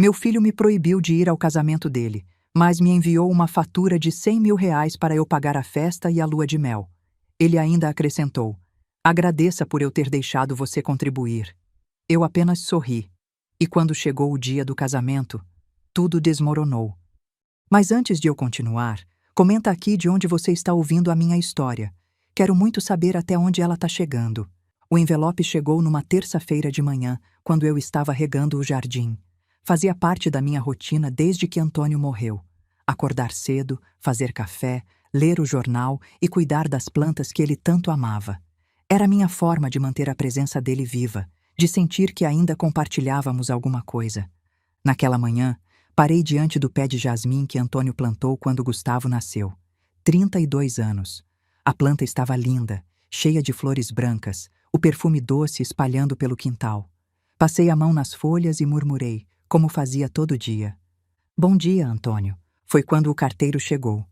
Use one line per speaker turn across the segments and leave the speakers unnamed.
Meu filho me proibiu de ir ao casamento dele, mas me enviou uma fatura de R$ 100.000 para eu pagar a festa e a lua de mel. Ele ainda acrescentou: agradeça por eu ter deixado você contribuir. Eu apenas sorri. E quando chegou o dia do casamento, tudo desmoronou. Mas antes de eu continuar, comenta aqui de onde você está ouvindo a minha história. Quero muito saber até onde ela está chegando. O envelope chegou numa terça-feira de manhã, quando eu estava regando o jardim. Fazia parte da minha rotina desde que Antônio morreu. Acordar cedo, fazer café, ler o jornal e cuidar das plantas que ele tanto amava. Era minha forma de manter a presença dele viva, de sentir que ainda compartilhávamos alguma coisa. Naquela manhã, parei diante do pé de jasmim que Antônio plantou quando Gustavo nasceu. 32 anos. A planta estava linda, cheia de flores brancas, o perfume doce espalhando pelo quintal. Passei a mão nas folhas e murmurei, como fazia todo dia. Bom dia, Antônio. Foi quando o carteiro chegou.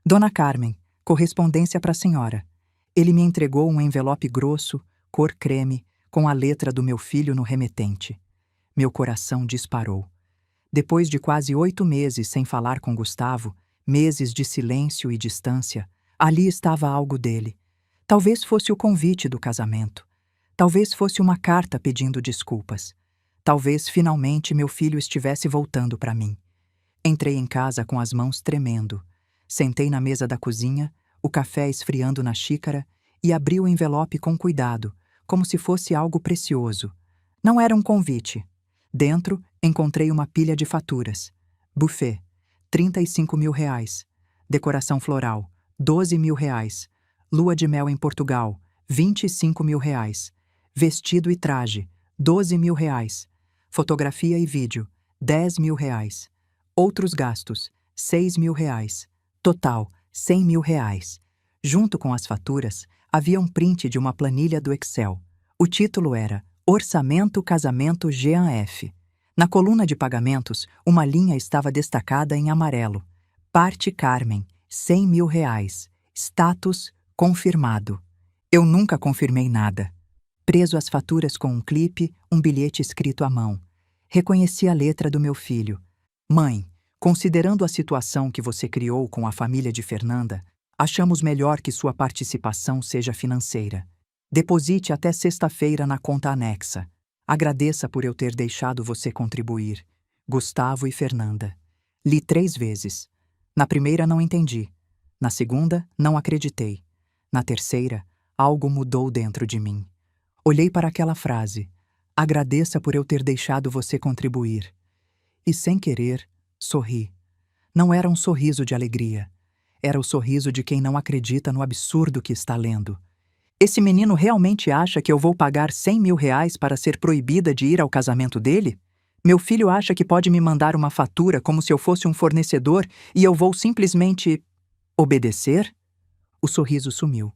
Dona Carmen, correspondência para a senhora. Ele me entregou um envelope grosso, cor creme, com a letra do meu filho no remetente. Meu coração disparou. Depois de quase 8 meses sem falar com Gustavo, meses de silêncio e distância, ali estava algo dele. Talvez fosse o convite do casamento. Talvez fosse uma carta pedindo desculpas. Talvez, finalmente, meu filho estivesse voltando para mim. Entrei em casa com as mãos tremendo. Sentei na mesa da cozinha, o café esfriando na xícara, e abri o envelope com cuidado, como se fosse algo precioso. Não era um convite. Dentro, encontrei uma pilha de faturas. Buffet, R$ 35.000. Decoração floral, R$ 12.000. Lua de mel em Portugal, R$ 25.000. Vestido e traje, R$ 12.000. Fotografia e vídeo, R$ 10.000. Outros gastos, R$ 6.000. Total, R$ 100.000. Junto com as faturas, havia um print de uma planilha do Excel. O título era Orçamento Casamento Jean-F. Na coluna de pagamentos, uma linha estava destacada em amarelo. Parte Carmen, R$ 100.000. Status confirmado. Eu nunca confirmei nada. Preso às faturas com um clipe, um bilhete escrito à mão. Reconheci a letra do meu filho. Mãe, considerando a situação que você criou com a família de Fernanda, achamos melhor que sua participação seja financeira. Deposite até sexta-feira na conta anexa. Agradeça por eu ter deixado você contribuir. Gustavo e Fernanda. Li 3 vezes. Na primeira não entendi. Na segunda, não acreditei. Na terceira, algo mudou dentro de mim. Olhei para aquela frase. Agradeça por eu ter deixado você contribuir. E sem querer, sorri. Não era um sorriso de alegria. Era o sorriso de quem não acredita no absurdo que está lendo. Esse menino realmente acha que eu vou pagar R$ 100.000 para ser proibida de ir ao casamento dele? Meu filho acha que pode me mandar uma fatura como se eu fosse um fornecedor e eu vou simplesmente obedecer? O sorriso sumiu.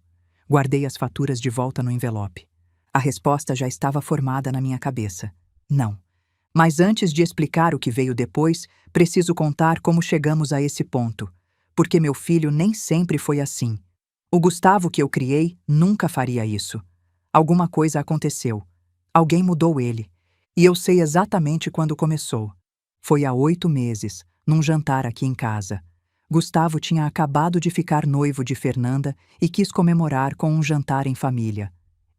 Guardei as faturas de volta no envelope. A resposta já estava formada na minha cabeça. Não. Mas antes de explicar o que veio depois, preciso contar como chegamos a esse ponto. Porque meu filho nem sempre foi assim. O Gustavo que eu criei nunca faria isso. Alguma coisa aconteceu. Alguém mudou ele. E eu sei exatamente quando começou. Foi há 8 meses, num jantar aqui em casa. Gustavo tinha acabado de ficar noivo de Fernanda e quis comemorar com um jantar em família.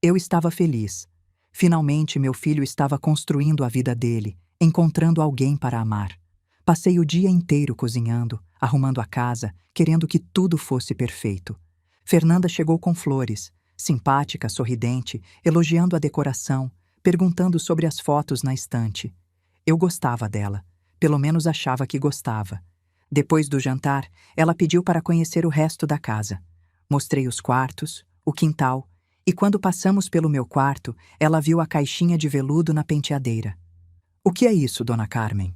Eu estava feliz. Finalmente, meu filho estava construindo a vida dele, encontrando alguém para amar. Passei o dia inteiro cozinhando, arrumando a casa, querendo que tudo fosse perfeito. Fernanda chegou com flores, simpática, sorridente, elogiando a decoração, perguntando sobre as fotos na estante. Eu gostava dela, pelo menos achava que gostava. Depois do jantar, ela pediu para conhecer o resto da casa. Mostrei os quartos, o quintal, e quando passamos pelo meu quarto, ela viu a caixinha de veludo na penteadeira. O que é isso, Dona Carmen?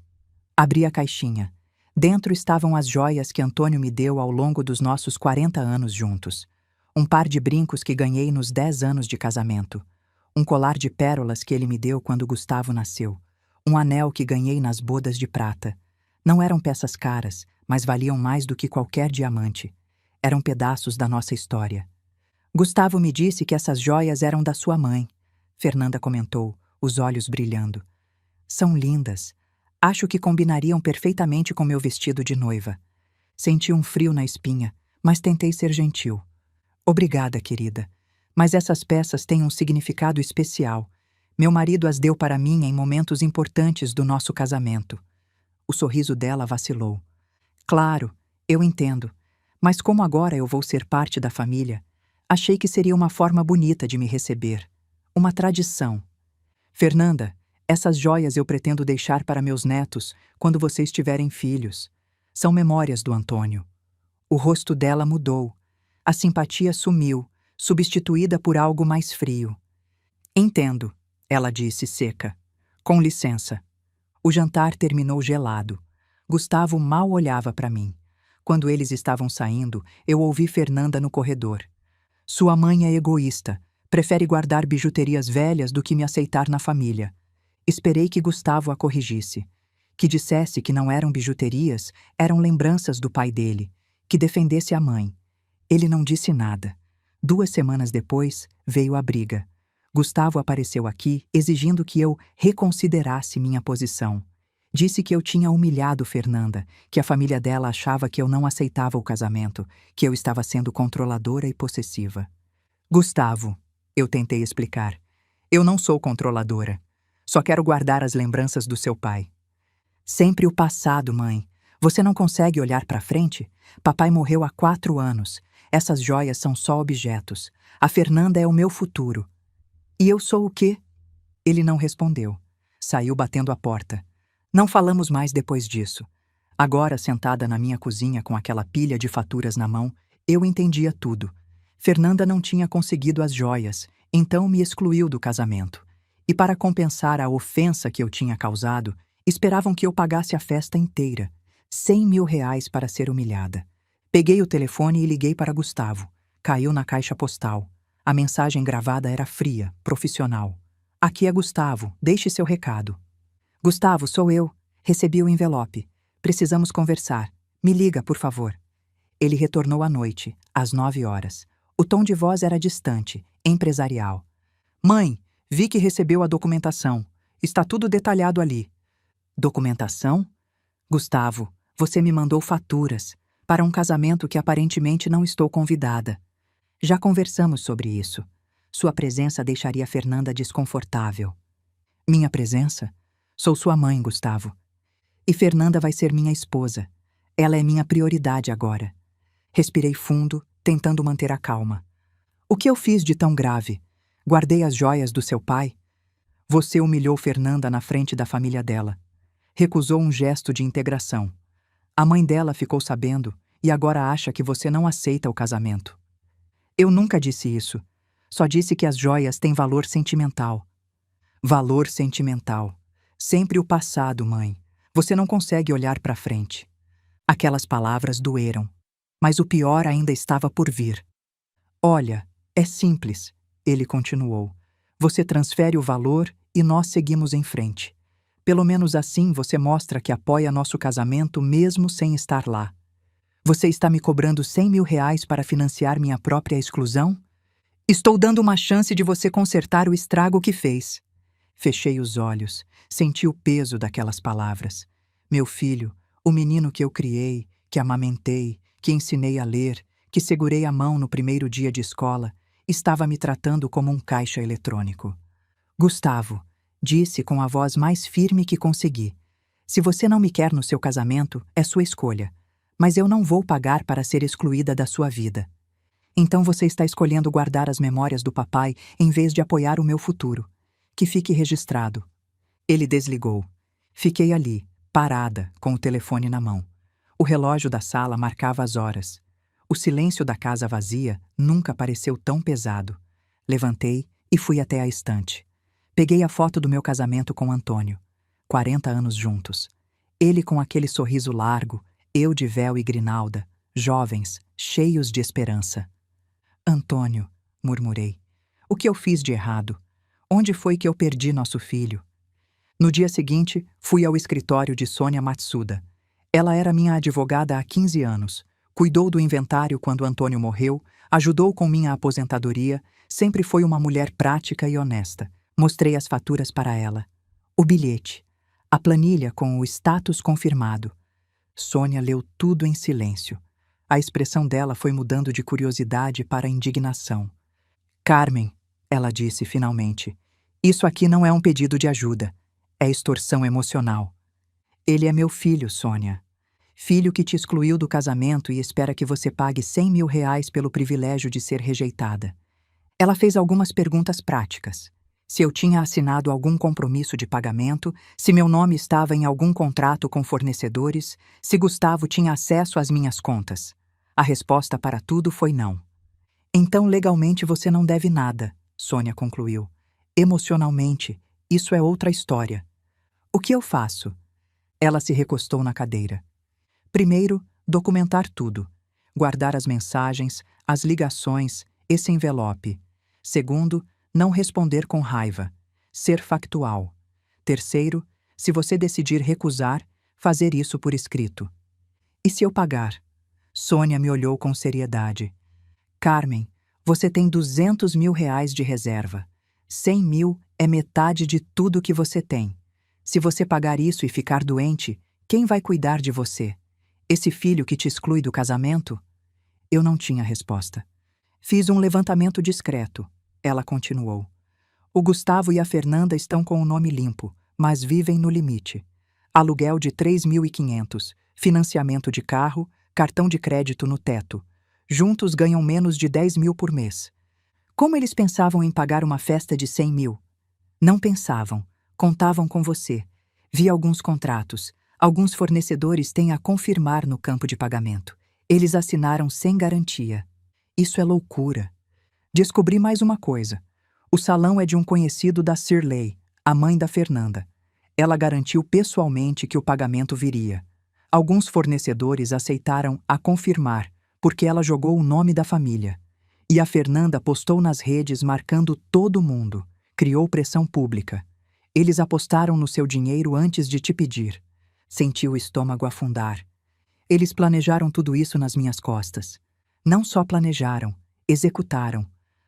Abri a caixinha. Dentro estavam as joias que Antônio me deu ao longo dos nossos 40 anos juntos. Um par de brincos que ganhei nos 10 anos de casamento. Um colar de pérolas que ele me deu quando Gustavo nasceu. Um anel que ganhei nas bodas de prata. Não eram peças caras, mas valiam mais do que qualquer diamante. Eram pedaços da nossa história. Gustavo me disse que essas joias eram da sua mãe. Fernanda comentou, os olhos brilhando. São lindas. Acho que combinariam perfeitamente com meu vestido de noiva. Senti um frio na espinha, mas tentei ser gentil. Obrigada, querida. Mas essas peças têm um significado especial. Meu marido as deu para mim em momentos importantes do nosso casamento. O sorriso dela vacilou. Claro, eu entendo. Mas como agora eu vou ser parte da família, achei que seria uma forma bonita de me receber. Uma tradição. Fernanda, essas joias eu pretendo deixar para meus netos quando vocês tiverem filhos. São memórias do Antônio. O rosto dela mudou. A simpatia sumiu, substituída por algo mais frio. Entendo, ela disse seca. Com licença. O jantar terminou gelado. Gustavo mal olhava para mim. Quando eles estavam saindo, eu ouvi Fernanda no corredor. Sua mãe é egoísta. Prefere guardar bijuterias velhas do que me aceitar na família. Esperei que Gustavo a corrigisse. Que dissesse que não eram bijuterias, eram lembranças do pai dele. Que defendesse a mãe. Ele não disse nada. 2 semanas depois, veio a briga. Gustavo apareceu aqui, exigindo que eu reconsiderasse minha posição. Disse que eu tinha humilhado Fernanda, que a família dela achava que eu não aceitava o casamento, que eu estava sendo controladora e possessiva. Gustavo, eu tentei explicar. Eu não sou controladora. Só quero guardar as lembranças do seu pai. Sempre o passado, mãe. Você não consegue olhar para frente? Papai morreu há 4 anos. Essas joias são só objetos. A Fernanda é o meu futuro. E eu sou o quê? Ele não respondeu. Saiu batendo a porta. Não falamos mais depois disso. Agora, sentada na minha cozinha com aquela pilha de faturas na mão, eu entendia tudo. Fernanda não tinha conseguido as joias, então me excluiu do casamento. E para compensar a ofensa que eu tinha causado, esperavam que eu pagasse a festa inteira. 100 mil reais para ser humilhada. Peguei o telefone e liguei para Gustavo. Caiu na caixa postal. A mensagem gravada era fria, profissional. Aqui é Gustavo, deixe seu recado. Gustavo, sou eu. Recebi o envelope. Precisamos conversar. Me liga, por favor. Ele retornou à noite, às 9 horas. O tom de voz era distante, empresarial. Mãe, vi que recebeu a documentação. Está tudo detalhado ali. Documentação? Gustavo, você me mandou faturas para um casamento que aparentemente não estou convidada. Já conversamos sobre isso. Sua presença deixaria Fernanda desconfortável. Minha presença? Sou sua mãe, Gustavo. E Fernanda vai ser minha esposa. Ela é minha prioridade agora. Respirei fundo, tentando manter a calma. O que eu fiz de tão grave? Guardei as joias do seu pai? Você humilhou Fernanda na frente da família dela. Recusou um gesto de integração. A mãe dela ficou sabendo e agora acha que você não aceita o casamento. Eu nunca disse isso. Só disse que as joias têm valor sentimental. Valor sentimental. Sempre o passado, mãe. Você não consegue olhar para frente. Aquelas palavras doeram. Mas o pior ainda estava por vir. Olha, é simples, ele continuou. Você transfere o valor e nós seguimos em frente. Pelo menos assim você mostra que apoia nosso casamento mesmo sem estar lá. Você está me cobrando 100 mil reais para financiar minha própria exclusão? Estou dando uma chance de você consertar o estrago que fez. Fechei os olhos, senti o peso daquelas palavras. Meu filho, o menino que eu criei, que amamentei, que ensinei a ler, que segurei a mão no primeiro dia de escola, estava me tratando como um caixa eletrônico. Gustavo, disse com a voz mais firme que consegui. Se você não me quer no seu casamento, é sua escolha. Mas eu não vou pagar para ser excluída da sua vida. Então você está escolhendo guardar as memórias do papai em vez de apoiar o meu futuro. Que fique registrado. Ele desligou. Fiquei ali, parada, com o telefone na mão. O relógio da sala marcava as horas. O silêncio da casa vazia nunca pareceu tão pesado. Levantei e fui até a estante. Peguei a foto do meu casamento com Antônio. 40 anos juntos. Ele com aquele sorriso largo, eu de véu e grinalda, jovens, cheios de esperança. Antônio, murmurei. O que eu fiz de errado? Onde foi que eu perdi nosso filho? No dia seguinte, fui ao escritório de Sônia Matsuda. Ela era minha advogada há 15 anos. Cuidou do inventário quando Antônio morreu, ajudou com minha aposentadoria, sempre foi uma mulher prática e honesta. Mostrei as faturas para ela. O bilhete. a planilha com o status confirmado. Sônia leu tudo em silêncio. A expressão dela foi mudando de curiosidade para indignação. Carmen, ela disse finalmente, isso aqui não é um pedido de ajuda. É extorsão emocional. Ele é meu filho, Sônia. Filho que te excluiu do casamento e espera que você pague 100 mil reais pelo privilégio de ser rejeitada. Ela fez algumas perguntas práticas. Se eu tinha assinado algum compromisso de pagamento, se meu nome estava em algum contrato com fornecedores, se Gustavo tinha acesso às minhas contas. A resposta para tudo foi não. Então, legalmente você não deve nada, Sônia concluiu. Emocionalmente, isso é outra história. O que eu faço? Ela se recostou na cadeira. Primeiro, documentar tudo. Guardar as mensagens, as ligações, esse envelope. Segundo, não responder com raiva. Ser factual. Terceiro, se você decidir recusar, fazer isso por escrito. E se eu pagar? Sônia me olhou com seriedade. Carmen, você tem 200 mil reais de reserva. 100 mil é metade de tudo que você tem. Se você pagar isso e ficar doente, quem vai cuidar de você? Esse filho que te exclui do casamento? Eu não tinha resposta. Fiz um levantamento discreto. Ela continuou. O Gustavo e a Fernanda estão com o nome limpo, mas vivem no limite. Aluguel de 3.500, financiamento de carro, cartão de crédito no teto. Juntos ganham menos de 10 mil por mês. Como eles pensavam em pagar uma festa de 100 mil? Não pensavam. Contavam com você. Vi alguns contratos. Alguns fornecedores têm a confirmar no campo de pagamento. Eles assinaram sem garantia. Isso é loucura. Descobri mais uma coisa. O salão é de um conhecido da Shirley, a mãe da Fernanda. Ela garantiu pessoalmente que o pagamento viria. Alguns fornecedores aceitaram a confirmar, porque ela jogou o nome da família. E a Fernanda postou nas redes marcando todo mundo. Criou pressão pública. Eles apostaram no seu dinheiro antes de te pedir. Senti o estômago afundar. Eles planejaram tudo isso nas minhas costas. Não só planejaram, executaram.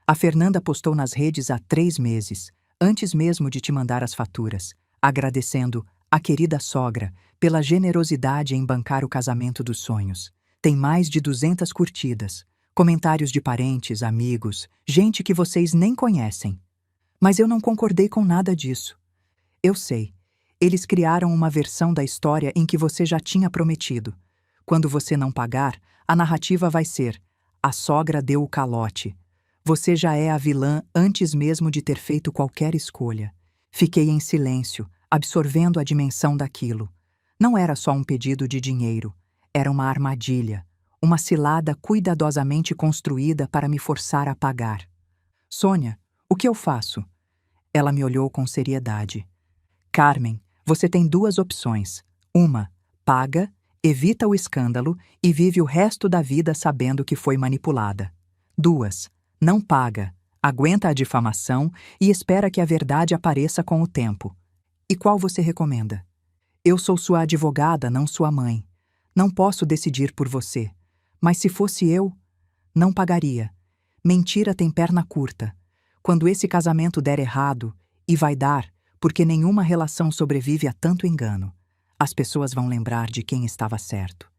A Fernanda postou nas redes há 3 meses, antes mesmo de te mandar as faturas, agradecendo a querida sogra pela generosidade em bancar o casamento dos sonhos. Tem mais de 200 curtidas, comentários de parentes, amigos, gente que vocês nem conhecem. Mas eu não concordei com nada disso. Eu sei. Eles criaram uma versão da história em que você já tinha prometido. Quando você não pagar, a narrativa vai ser: a sogra deu o calote. Você já é a vilã antes mesmo de ter feito qualquer escolha. Fiquei em silêncio, absorvendo a dimensão daquilo. Não era só um pedido de dinheiro. Era uma armadilha. Uma cilada cuidadosamente construída para me forçar a pagar. Sônia, o que eu faço? Ela me olhou com seriedade. Carmen, você tem 2 opções. Uma, paga, evita o escândalo e vive o resto da vida sabendo que foi manipulada. 2, não paga, aguenta a difamação e espera que a verdade apareça com o tempo. E qual você recomenda? Eu sou sua advogada, não sua mãe. Não posso decidir por você. Mas se fosse eu, não pagaria. Mentira tem perna curta. Quando esse casamento der errado, e vai dar, porque nenhuma relação sobrevive a tanto engano, as pessoas vão lembrar de quem estava certo.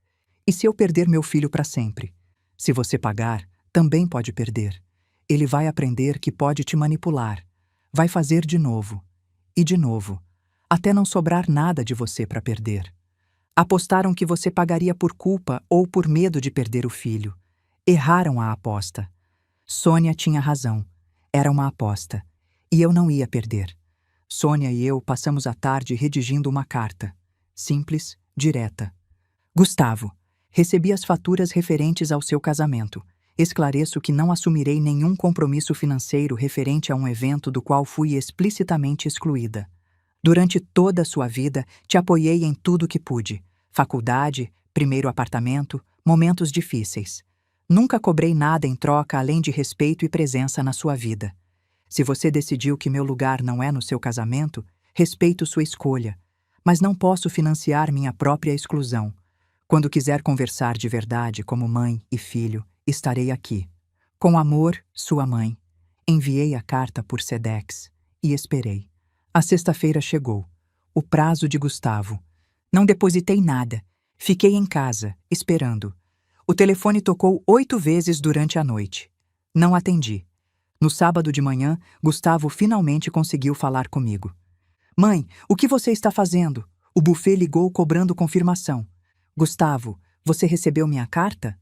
E se eu perder meu filho para sempre? Se você pagar, também pode perder. Ele vai aprender que pode te manipular. Vai fazer de novo. E de novo. Até não sobrar nada de você para perder. Apostaram que você pagaria por culpa ou por medo de perder o filho. Erraram a aposta. Sônia tinha razão. Era uma aposta. E eu não ia perder. Sônia e eu passamos a tarde redigindo uma carta. Simples, direta. Gustavo, recebi as faturas referentes ao seu casamento. Esclareço que não assumirei nenhum compromisso financeiro referente a um evento do qual fui explicitamente excluída. Durante toda a sua vida, te apoiei em tudo que pude. Faculdade, primeiro apartamento, momentos difíceis. Nunca cobrei nada em troca além de respeito e presença na sua vida. Se você decidiu que meu lugar não é no seu casamento, respeito sua escolha, mas não posso financiar minha própria exclusão. Quando quiser conversar de verdade como mãe e filho, estarei aqui. Com amor, sua mãe. Enviei a carta por Sedex e esperei. A sexta-feira chegou. o prazo de Gustavo. Não depositei nada. Fiquei em casa, esperando. O telefone tocou 8 vezes durante a noite. Não atendi. No sábado de manhã, Gustavo finalmente conseguiu falar comigo. Mãe, o que você está fazendo? O buffet ligou cobrando confirmação. Gustavo, você recebeu minha carta?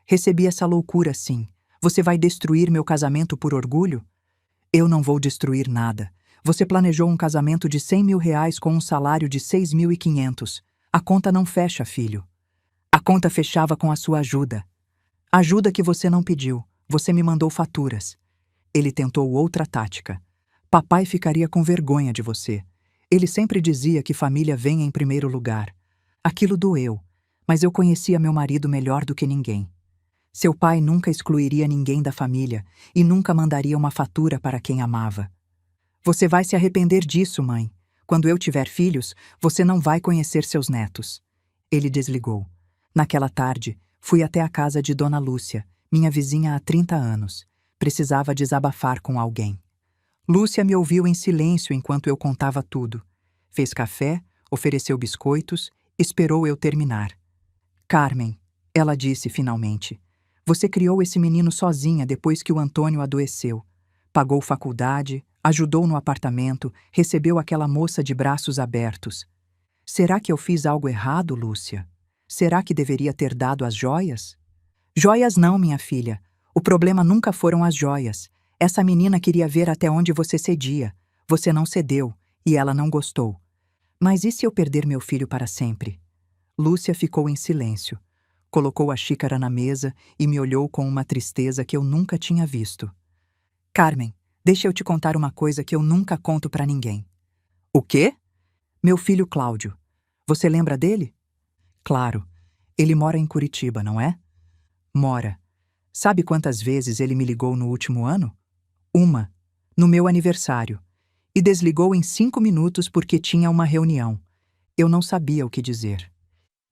Recebi essa loucura, sim. Você vai destruir meu casamento por orgulho? Eu não vou destruir nada. Você planejou um casamento de 100 mil reais com um salário de 6.500. A conta não fecha, filho. A conta fechava com a sua ajuda. Ajuda que você não pediu. Você me mandou faturas. Ele tentou outra tática. Papai ficaria com vergonha de você. Ele sempre dizia que família vem em primeiro lugar. Aquilo doeu, mas eu conhecia meu marido melhor do que ninguém. Seu pai nunca excluiria ninguém da família e nunca mandaria uma fatura para quem amava. Você vai se arrepender disso, mãe. Quando eu tiver filhos, você não vai conhecer seus netos. Ele desligou. Naquela tarde, fui até a casa de Dona Lúcia, minha vizinha há 30 anos. Precisava desabafar com alguém. Lúcia me ouviu em silêncio enquanto eu contava tudo. Fez café, ofereceu biscoitos, esperou eu terminar. Carmen, ela disse finalmente, você criou esse menino sozinha depois que o Antônio adoeceu. Pagou faculdade, ajudou no apartamento, recebeu aquela moça de braços abertos. Será que eu fiz algo errado, Lúcia? Será que deveria ter dado as joias? Joias não, minha filha. O problema nunca foram as joias. Essa menina queria ver até onde você cedia. Você não cedeu, e ela não gostou. Mas e se eu perder meu filho para sempre? Lúcia ficou em silêncio. Colocou a xícara na mesa e me olhou com uma tristeza que eu nunca tinha visto. Carmen, deixa eu te contar uma coisa que eu nunca conto para ninguém. O quê? Meu filho Cláudio. Você lembra dele? Claro. Ele mora em Curitiba, não é? Mora. Sabe quantas vezes ele me ligou no último ano? Uma, no meu aniversário. E desligou em 5 minutos porque tinha uma reunião. Eu não sabia o que dizer.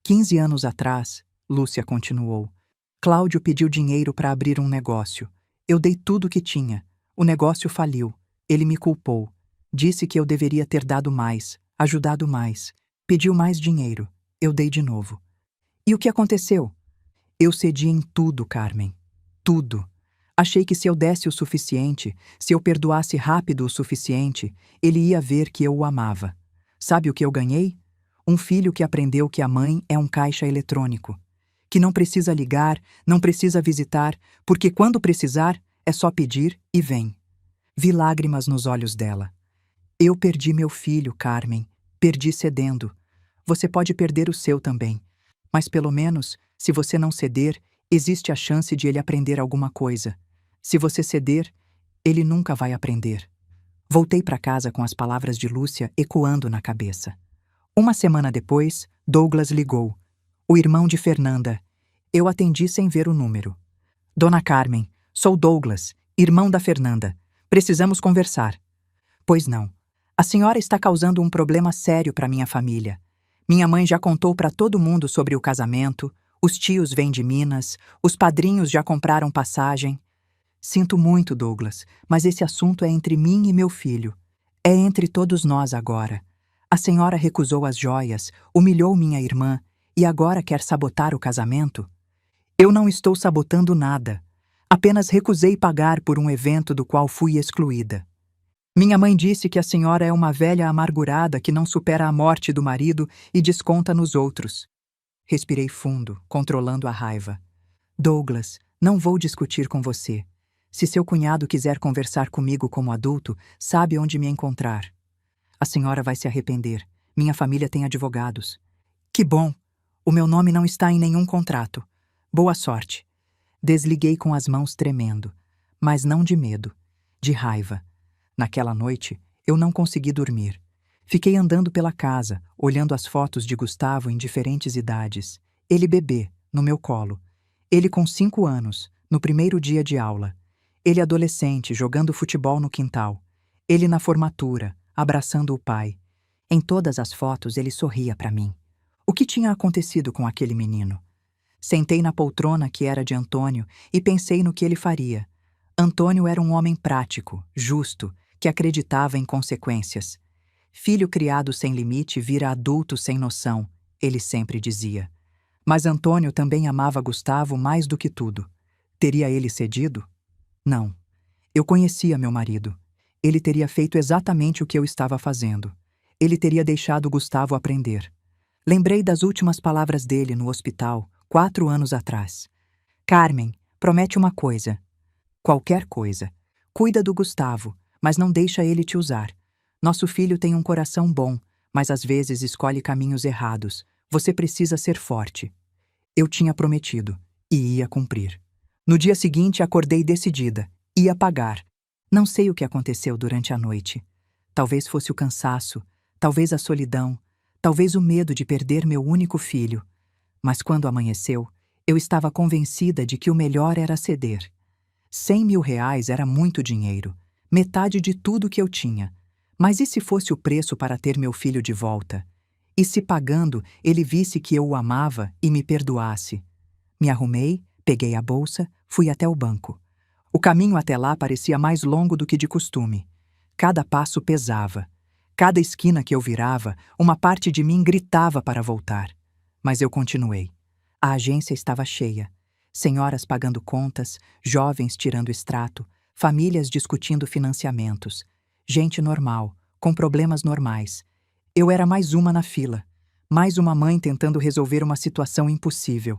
15 anos atrás, Lúcia continuou, Cláudio pediu dinheiro para abrir um negócio. Eu dei tudo o que tinha. O negócio faliu. Ele me culpou. Disse que eu deveria ter dado mais, ajudado mais. Pediu mais dinheiro. Eu dei de novo. E o que aconteceu? Eu cedi em tudo, Carmen. Tudo. Achei que se eu desse o suficiente, se eu perdoasse rápido o suficiente, ele ia ver que eu o amava. Sabe o que eu ganhei? Um filho que aprendeu que a mãe é um caixa eletrônico. Que não precisa ligar, não precisa visitar, porque quando precisar, é só pedir e vem. Vi lágrimas nos olhos dela. Eu perdi meu filho, Carmen. Perdi cedendo. Você pode perder o seu também. Mas pelo menos, se você não ceder, existe a chance de ele aprender alguma coisa. Se você ceder, ele nunca vai aprender. Voltei para casa com as palavras de Lúcia ecoando na cabeça. Uma semana depois, Douglas ligou. O irmão de Fernanda. Eu atendi sem ver o número. Dona Carmen, sou Douglas, irmão da Fernanda. Precisamos conversar. Pois não. A senhora está causando um problema sério para minha família. Minha mãe já contou para todo mundo sobre o casamento, os tios vêm de Minas, os padrinhos já compraram passagem. Sinto muito, Douglas, mas esse assunto é entre mim e meu filho. É entre todos nós agora. A senhora recusou as joias, humilhou minha irmã e agora quer sabotar o casamento? Eu não estou sabotando nada. Apenas recusei pagar por um evento do qual fui excluída. Minha mãe disse que a senhora é uma velha amargurada que não supera a morte do marido e desconta nos outros. Respirei fundo, controlando a raiva. Douglas, não vou discutir com você. Se seu cunhado quiser conversar comigo como adulto, sabe onde me encontrar. A senhora vai se arrepender. Minha família tem advogados. Que bom! O meu nome não está em nenhum contrato. Boa sorte. Desliguei com as mãos tremendo, mas não de medo, de raiva. Naquela noite, eu não consegui dormir. Fiquei andando pela casa, olhando as fotos de Gustavo em diferentes idades. Ele bebê, no meu colo. Ele com 5 anos, no primeiro dia de aula. Ele adolescente, jogando futebol no quintal. Ele na formatura, abraçando o pai. Em todas as fotos ele sorria para mim. O que tinha acontecido com aquele menino? Sentei na poltrona que era de Antônio e pensei no que ele faria. Antônio era um homem prático, justo, que acreditava em consequências. Filho criado sem limite vira adulto sem noção, ele sempre dizia. Mas Antônio também amava Gustavo mais do que tudo. Teria ele cedido? Não. Eu conhecia meu marido. Ele teria feito exatamente o que eu estava fazendo. Ele teria deixado Gustavo aprender. Lembrei das últimas palavras dele no hospital, 4 anos atrás. Carmen, promete uma coisa. Qualquer coisa. Cuida do Gustavo, mas não deixa ele te usar. Nosso filho tem um coração bom, mas às vezes escolhe caminhos errados. Você precisa ser forte. Eu tinha prometido, e ia cumprir. No dia seguinte, acordei decidida. Ia pagar. Não sei o que aconteceu durante a noite. Talvez fosse o cansaço, talvez a solidão, talvez o medo de perder meu único filho. Mas quando amanheceu, eu estava convencida de que o melhor era ceder. 100 mil reais era muito dinheiro, metade de tudo que eu tinha. Mas e se fosse o preço para ter meu filho de volta? E se pagando ele visse que eu o amava e me perdoasse? Me arrumei, peguei a bolsa, fui até o banco. O caminho até lá parecia mais longo do que de costume. Cada passo pesava. Cada esquina que eu virava, uma parte de mim gritava para voltar. Mas eu continuei. A agência estava cheia. Senhoras pagando contas, jovens tirando extrato, famílias discutindo financiamentos. Gente normal, com problemas normais. Eu era mais uma na fila. Mais uma mãe tentando resolver uma situação impossível.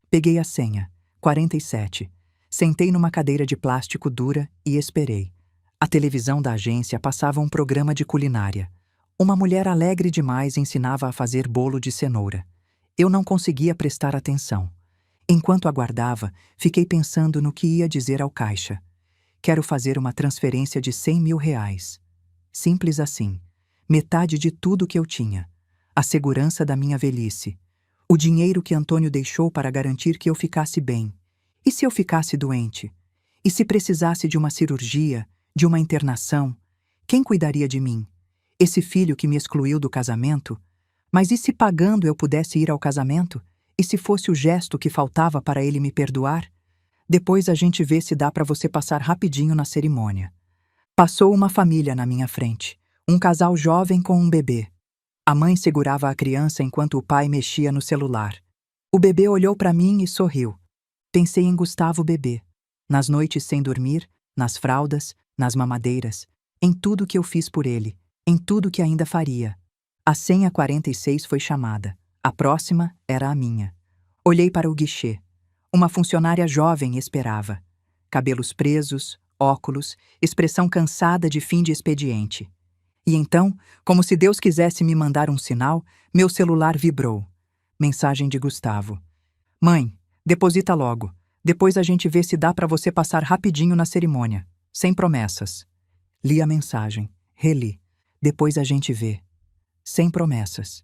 Peguei a senha, 47. Sentei numa cadeira de plástico dura e esperei. A televisão da agência passava um programa de culinária. Uma mulher alegre demais ensinava a fazer bolo de cenoura. Eu não conseguia prestar atenção. Enquanto aguardava, fiquei pensando no que ia dizer ao caixa. Quero fazer uma transferência de 100 mil reais. Simples assim. Metade de tudo que eu tinha. A segurança da minha velhice. O dinheiro que Antônio deixou para garantir que eu ficasse bem. E se eu ficasse doente? E se precisasse de uma cirurgia, de uma internação? Quem cuidaria de mim? Esse filho que me excluiu do casamento? Mas e se pagando eu pudesse ir ao casamento? E se fosse o gesto que faltava para ele me perdoar? Depois a gente vê se dá para você passar rapidinho na cerimônia. Passou uma família na minha frente. Um casal jovem com um bebê. A mãe segurava a criança enquanto o pai mexia no celular. O bebê olhou para mim e sorriu. Pensei em Gustavo bebê. Nas noites sem dormir, nas fraldas, nas mamadeiras, em tudo que eu fiz por ele, em tudo que ainda faria. A senha 46 foi chamada. A próxima era a minha. Olhei para o guichê. Uma funcionária jovem esperava. Cabelos presos, óculos, expressão cansada de fim de expediente. E então, como se Deus quisesse me mandar um sinal, meu celular vibrou. Mensagem de Gustavo. Mãe, deposita logo. Depois a gente vê se dá para você passar rapidinho na cerimônia. Sem promessas. Li a mensagem. Reli. Depois a gente vê. Sem promessas.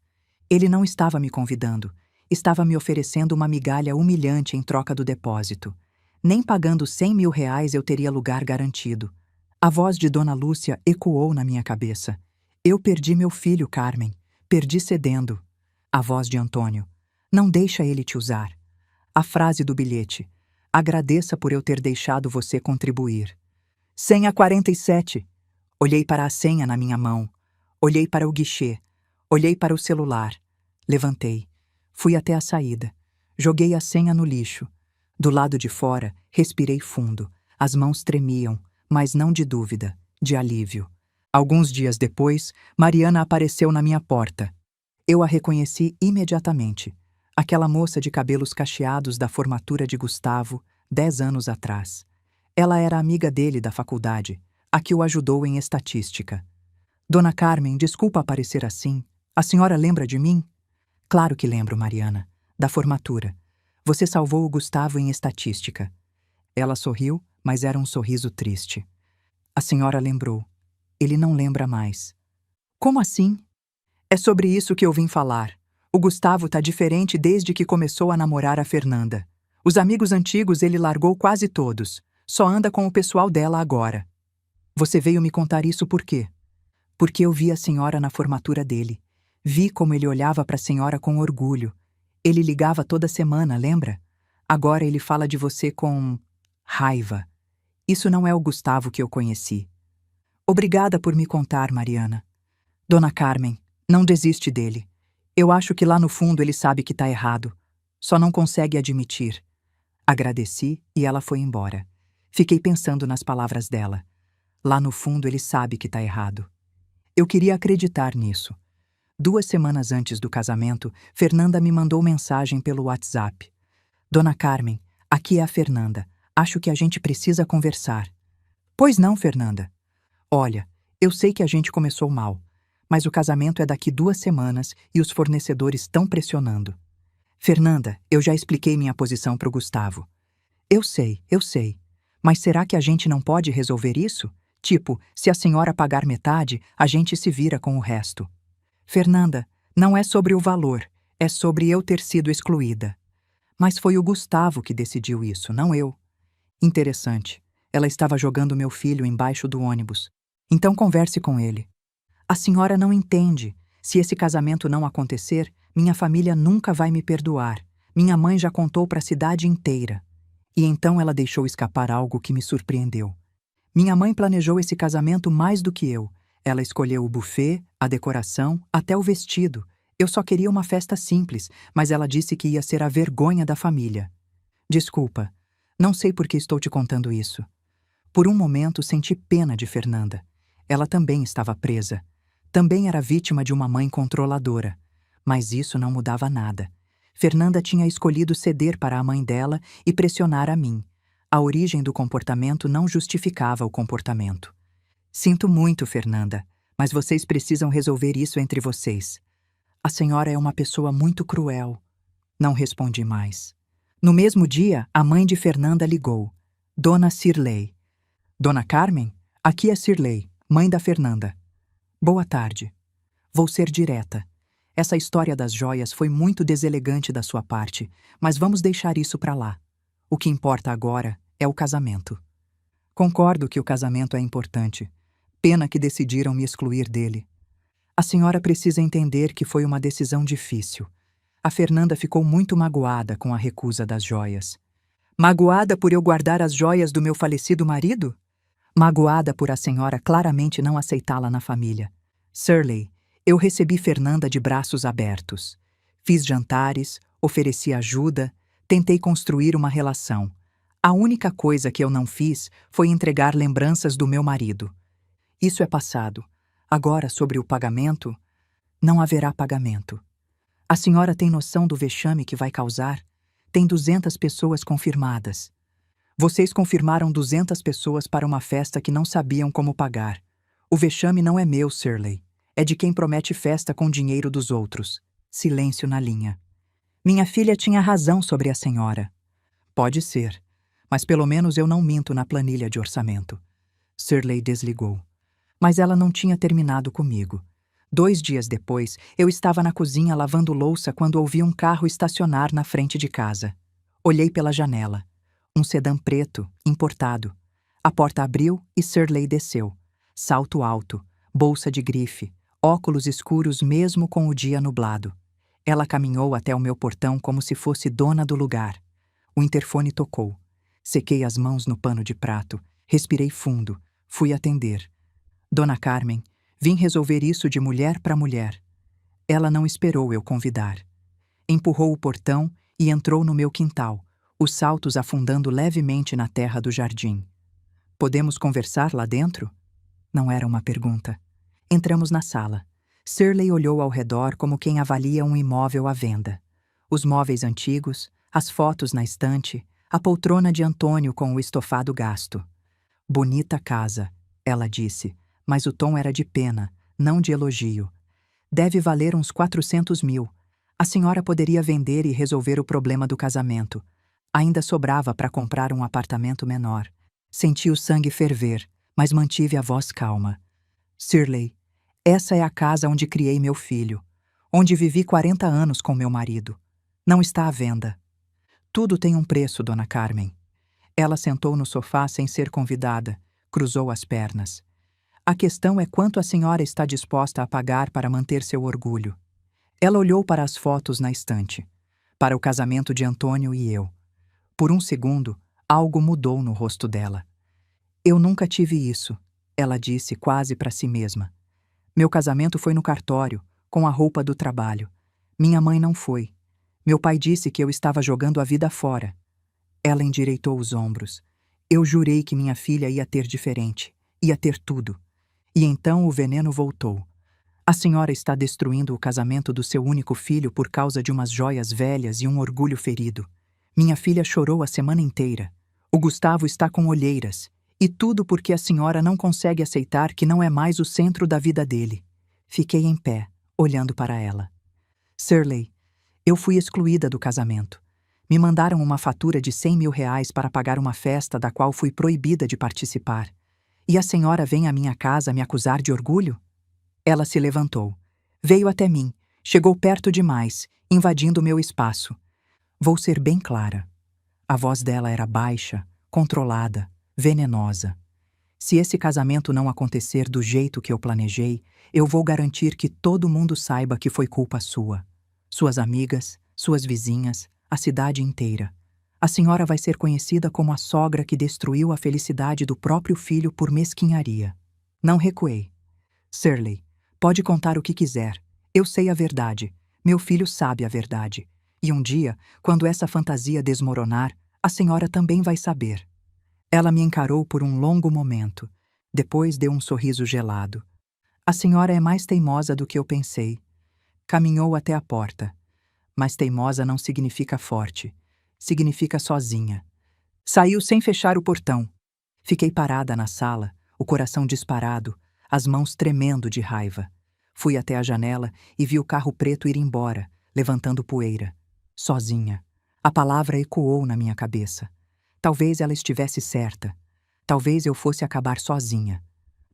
Ele não estava me convidando. Estava me oferecendo uma migalha humilhante em troca do depósito. Nem pagando 100 mil reais eu teria lugar garantido. A voz de Dona Lúcia ecoou na minha cabeça. Eu perdi meu filho, Carmen. Perdi cedendo. A voz de Antônio. Não deixa ele te usar. A frase do bilhete. Agradeça por eu ter deixado você contribuir. Senha 47. Olhei para a senha na minha mão. Olhei para o guichê. Olhei para o celular. Levantei. Fui até a saída. Joguei a senha no lixo. Do lado de fora, respirei fundo. As mãos tremiam, mas não de dúvida, de alívio. Alguns dias depois, Mariana apareceu na minha porta. Eu a reconheci imediatamente. Aquela moça de cabelos cacheados da formatura de Gustavo, 10 anos atrás. Ela era amiga dele da faculdade, a que o ajudou em estatística. Dona Carmen, desculpa aparecer assim. A senhora lembra de mim? Claro que lembro, Mariana. Da formatura. Você salvou o Gustavo em estatística. Ela sorriu, mas era um sorriso triste. A senhora lembrou. Ele não lembra mais. Como assim? É sobre isso que eu vim falar. O Gustavo tá diferente desde que começou a namorar a Fernanda. Os amigos antigos ele largou quase todos. Só anda com o pessoal dela agora. Você veio me contar isso por quê? Porque eu vi a senhora na formatura dele. Vi como ele olhava para a senhora com orgulho. Ele ligava toda semana, lembra? Agora ele fala de você com raiva. Isso não é o Gustavo que eu conheci. Obrigada por me contar, Mariana. Dona Carmen, não desiste dele. Eu acho que lá no fundo ele sabe que tá errado. Só não consegue admitir. Agradeci e ela foi embora. Fiquei pensando nas palavras dela. Lá no fundo ele sabe que tá errado. Eu queria acreditar nisso. 2 semanas antes do casamento, Fernanda me mandou mensagem pelo WhatsApp. Dona Carmen, aqui é a Fernanda. Acho que a gente precisa conversar. Pois não, Fernanda. Olha, eu sei que a gente começou mal, mas o casamento é daqui 2 semanas e os fornecedores estão pressionando. Fernanda, eu já expliquei minha posição para o Gustavo. Eu sei. Mas será que a gente não pode resolver isso? Tipo, se a senhora pagar metade, a gente se vira com o resto. Fernanda, não é sobre o valor, é sobre eu ter sido excluída. Mas foi o Gustavo que decidiu isso, não eu. Interessante. Ela estava jogando meu filho embaixo do ônibus. Então converse com ele. A senhora não entende. Se esse casamento não acontecer, minha família nunca vai me perdoar. Minha mãe já contou para a cidade inteira. E então ela deixou escapar algo que me surpreendeu. Minha mãe planejou esse casamento mais do que eu. Ela escolheu o buffet, a decoração, até o vestido. Eu só queria uma festa simples, mas ela disse que ia ser a vergonha da família. Desculpa, não sei por que estou te contando isso. Por um momento senti pena de Fernanda. Ela também estava presa. Também era vítima de uma mãe controladora. Mas isso não mudava nada. Fernanda tinha escolhido ceder para a mãe dela e pressionar a mim. A origem do comportamento não justificava o comportamento. Sinto muito, Fernanda, mas vocês precisam resolver isso entre vocês. A senhora é uma pessoa muito cruel. Não respondi mais. No mesmo dia, a mãe de Fernanda ligou. Dona Cirlei. Dona Carmen? Aqui é Cirlei, mãe da Fernanda. Boa tarde. Vou ser direta. Essa história das joias foi muito deselegante da sua parte, mas vamos deixar isso para lá. O que importa agora é o casamento. Concordo que o casamento é importante. Pena que decidiram me excluir dele. A senhora precisa entender que foi uma decisão difícil. A Fernanda ficou muito magoada com a recusa das joias. Magoada por eu guardar as joias do meu falecido marido? Magoada por a senhora claramente não aceitá-la na família. Shirley, eu recebi Fernanda de braços abertos. Fiz jantares, ofereci ajuda, tentei construir uma relação. A única coisa que eu não fiz foi entregar lembranças do meu marido. Isso é passado. Agora, sobre o pagamento, não haverá pagamento. A senhora tem noção do vexame que vai causar? Tem 200 pessoas confirmadas. Vocês confirmaram 200 pessoas para uma festa que não sabiam como pagar. O vexame não é meu, Shirley. É de quem promete festa com dinheiro dos outros. Silêncio na linha. Minha filha tinha razão sobre a senhora. Pode ser, mas pelo menos eu não minto na planilha de orçamento. Shirley desligou. Mas ela não tinha terminado comigo. 2 dias depois, eu estava na cozinha lavando louça quando ouvi um carro estacionar na frente de casa. Olhei pela janela. Um sedã preto, importado. A porta abriu e Shirley desceu. Salto alto, bolsa de grife, óculos escuros mesmo com o dia nublado. Ela caminhou até o meu portão como se fosse dona do lugar. O interfone tocou. Sequei as mãos no pano de prato, respirei fundo, fui atender. Dona Carmen, vim resolver isso de mulher para mulher. Ela não esperou eu convidar. Empurrou o portão e entrou no meu quintal, os saltos afundando levemente na terra do jardim. Podemos conversar lá dentro? Não era uma pergunta. Entramos na sala. Shirley olhou ao redor como quem avalia um imóvel à venda. Os móveis antigos, as fotos na estante, a poltrona de Antônio com o estofado gasto. Bonita casa, ela disse, mas o tom era de pena, não de elogio. Deve valer uns 400 mil. A senhora poderia vender e resolver o problema do casamento. Ainda sobrava para comprar um apartamento menor. Senti o sangue ferver, mas mantive a voz calma. Shirley, essa é a casa onde criei meu filho, onde vivi 40 anos com meu marido. Não está à venda. Tudo tem um preço, Dona Carmen. Ela sentou no sofá sem ser convidada, cruzou as pernas. A questão é quanto a senhora está disposta a pagar para manter seu orgulho. Ela olhou para as fotos na estante, para o casamento de Antônio e eu. Por um segundo, algo mudou no rosto dela. Eu nunca tive isso, ela disse quase para si mesma. Meu casamento foi no cartório, com a roupa do trabalho. Minha mãe não foi. Meu pai disse que eu estava jogando a vida fora. Ela endireitou os ombros. Eu jurei que minha filha ia ter diferente, ia ter tudo. E então o veneno voltou. A senhora está destruindo o casamento do seu único filho por causa de umas joias velhas e um orgulho ferido. Minha filha chorou a semana inteira. O Gustavo está com olheiras. E tudo porque a senhora não consegue aceitar que não é mais o centro da vida dele. Fiquei em pé, olhando para ela. Shirley, eu fui excluída do casamento. Me mandaram uma fatura de 100 mil reais para pagar uma festa da qual fui proibida de participar. E a senhora vem à minha casa me acusar de orgulho? Ela se levantou. Veio até mim. Chegou perto demais, invadindo meu espaço. Vou ser bem clara. A voz dela era baixa, controlada, venenosa. Se esse casamento não acontecer do jeito que eu planejei, eu vou garantir que todo mundo saiba que foi culpa sua. Suas amigas, suas vizinhas, a cidade inteira. A senhora vai ser conhecida como a sogra que destruiu a felicidade do próprio filho por mesquinharia. Não recuei. Shirley, pode contar o que quiser. Eu sei a verdade. Meu filho sabe a verdade. E um dia, quando essa fantasia desmoronar, a senhora também vai saber. Ela me encarou por um longo momento. Depois deu um sorriso gelado. A senhora é mais teimosa do que eu pensei. Caminhou até a porta. Mas teimosa não significa forte. Significa sozinha. Saiu sem fechar o portão. Fiquei parada na sala, o coração disparado, as mãos tremendo de raiva. Fui até a janela e vi o carro preto ir embora, levantando poeira. Sozinha. A palavra ecoou na minha cabeça. Talvez ela estivesse certa. Talvez eu fosse acabar sozinha.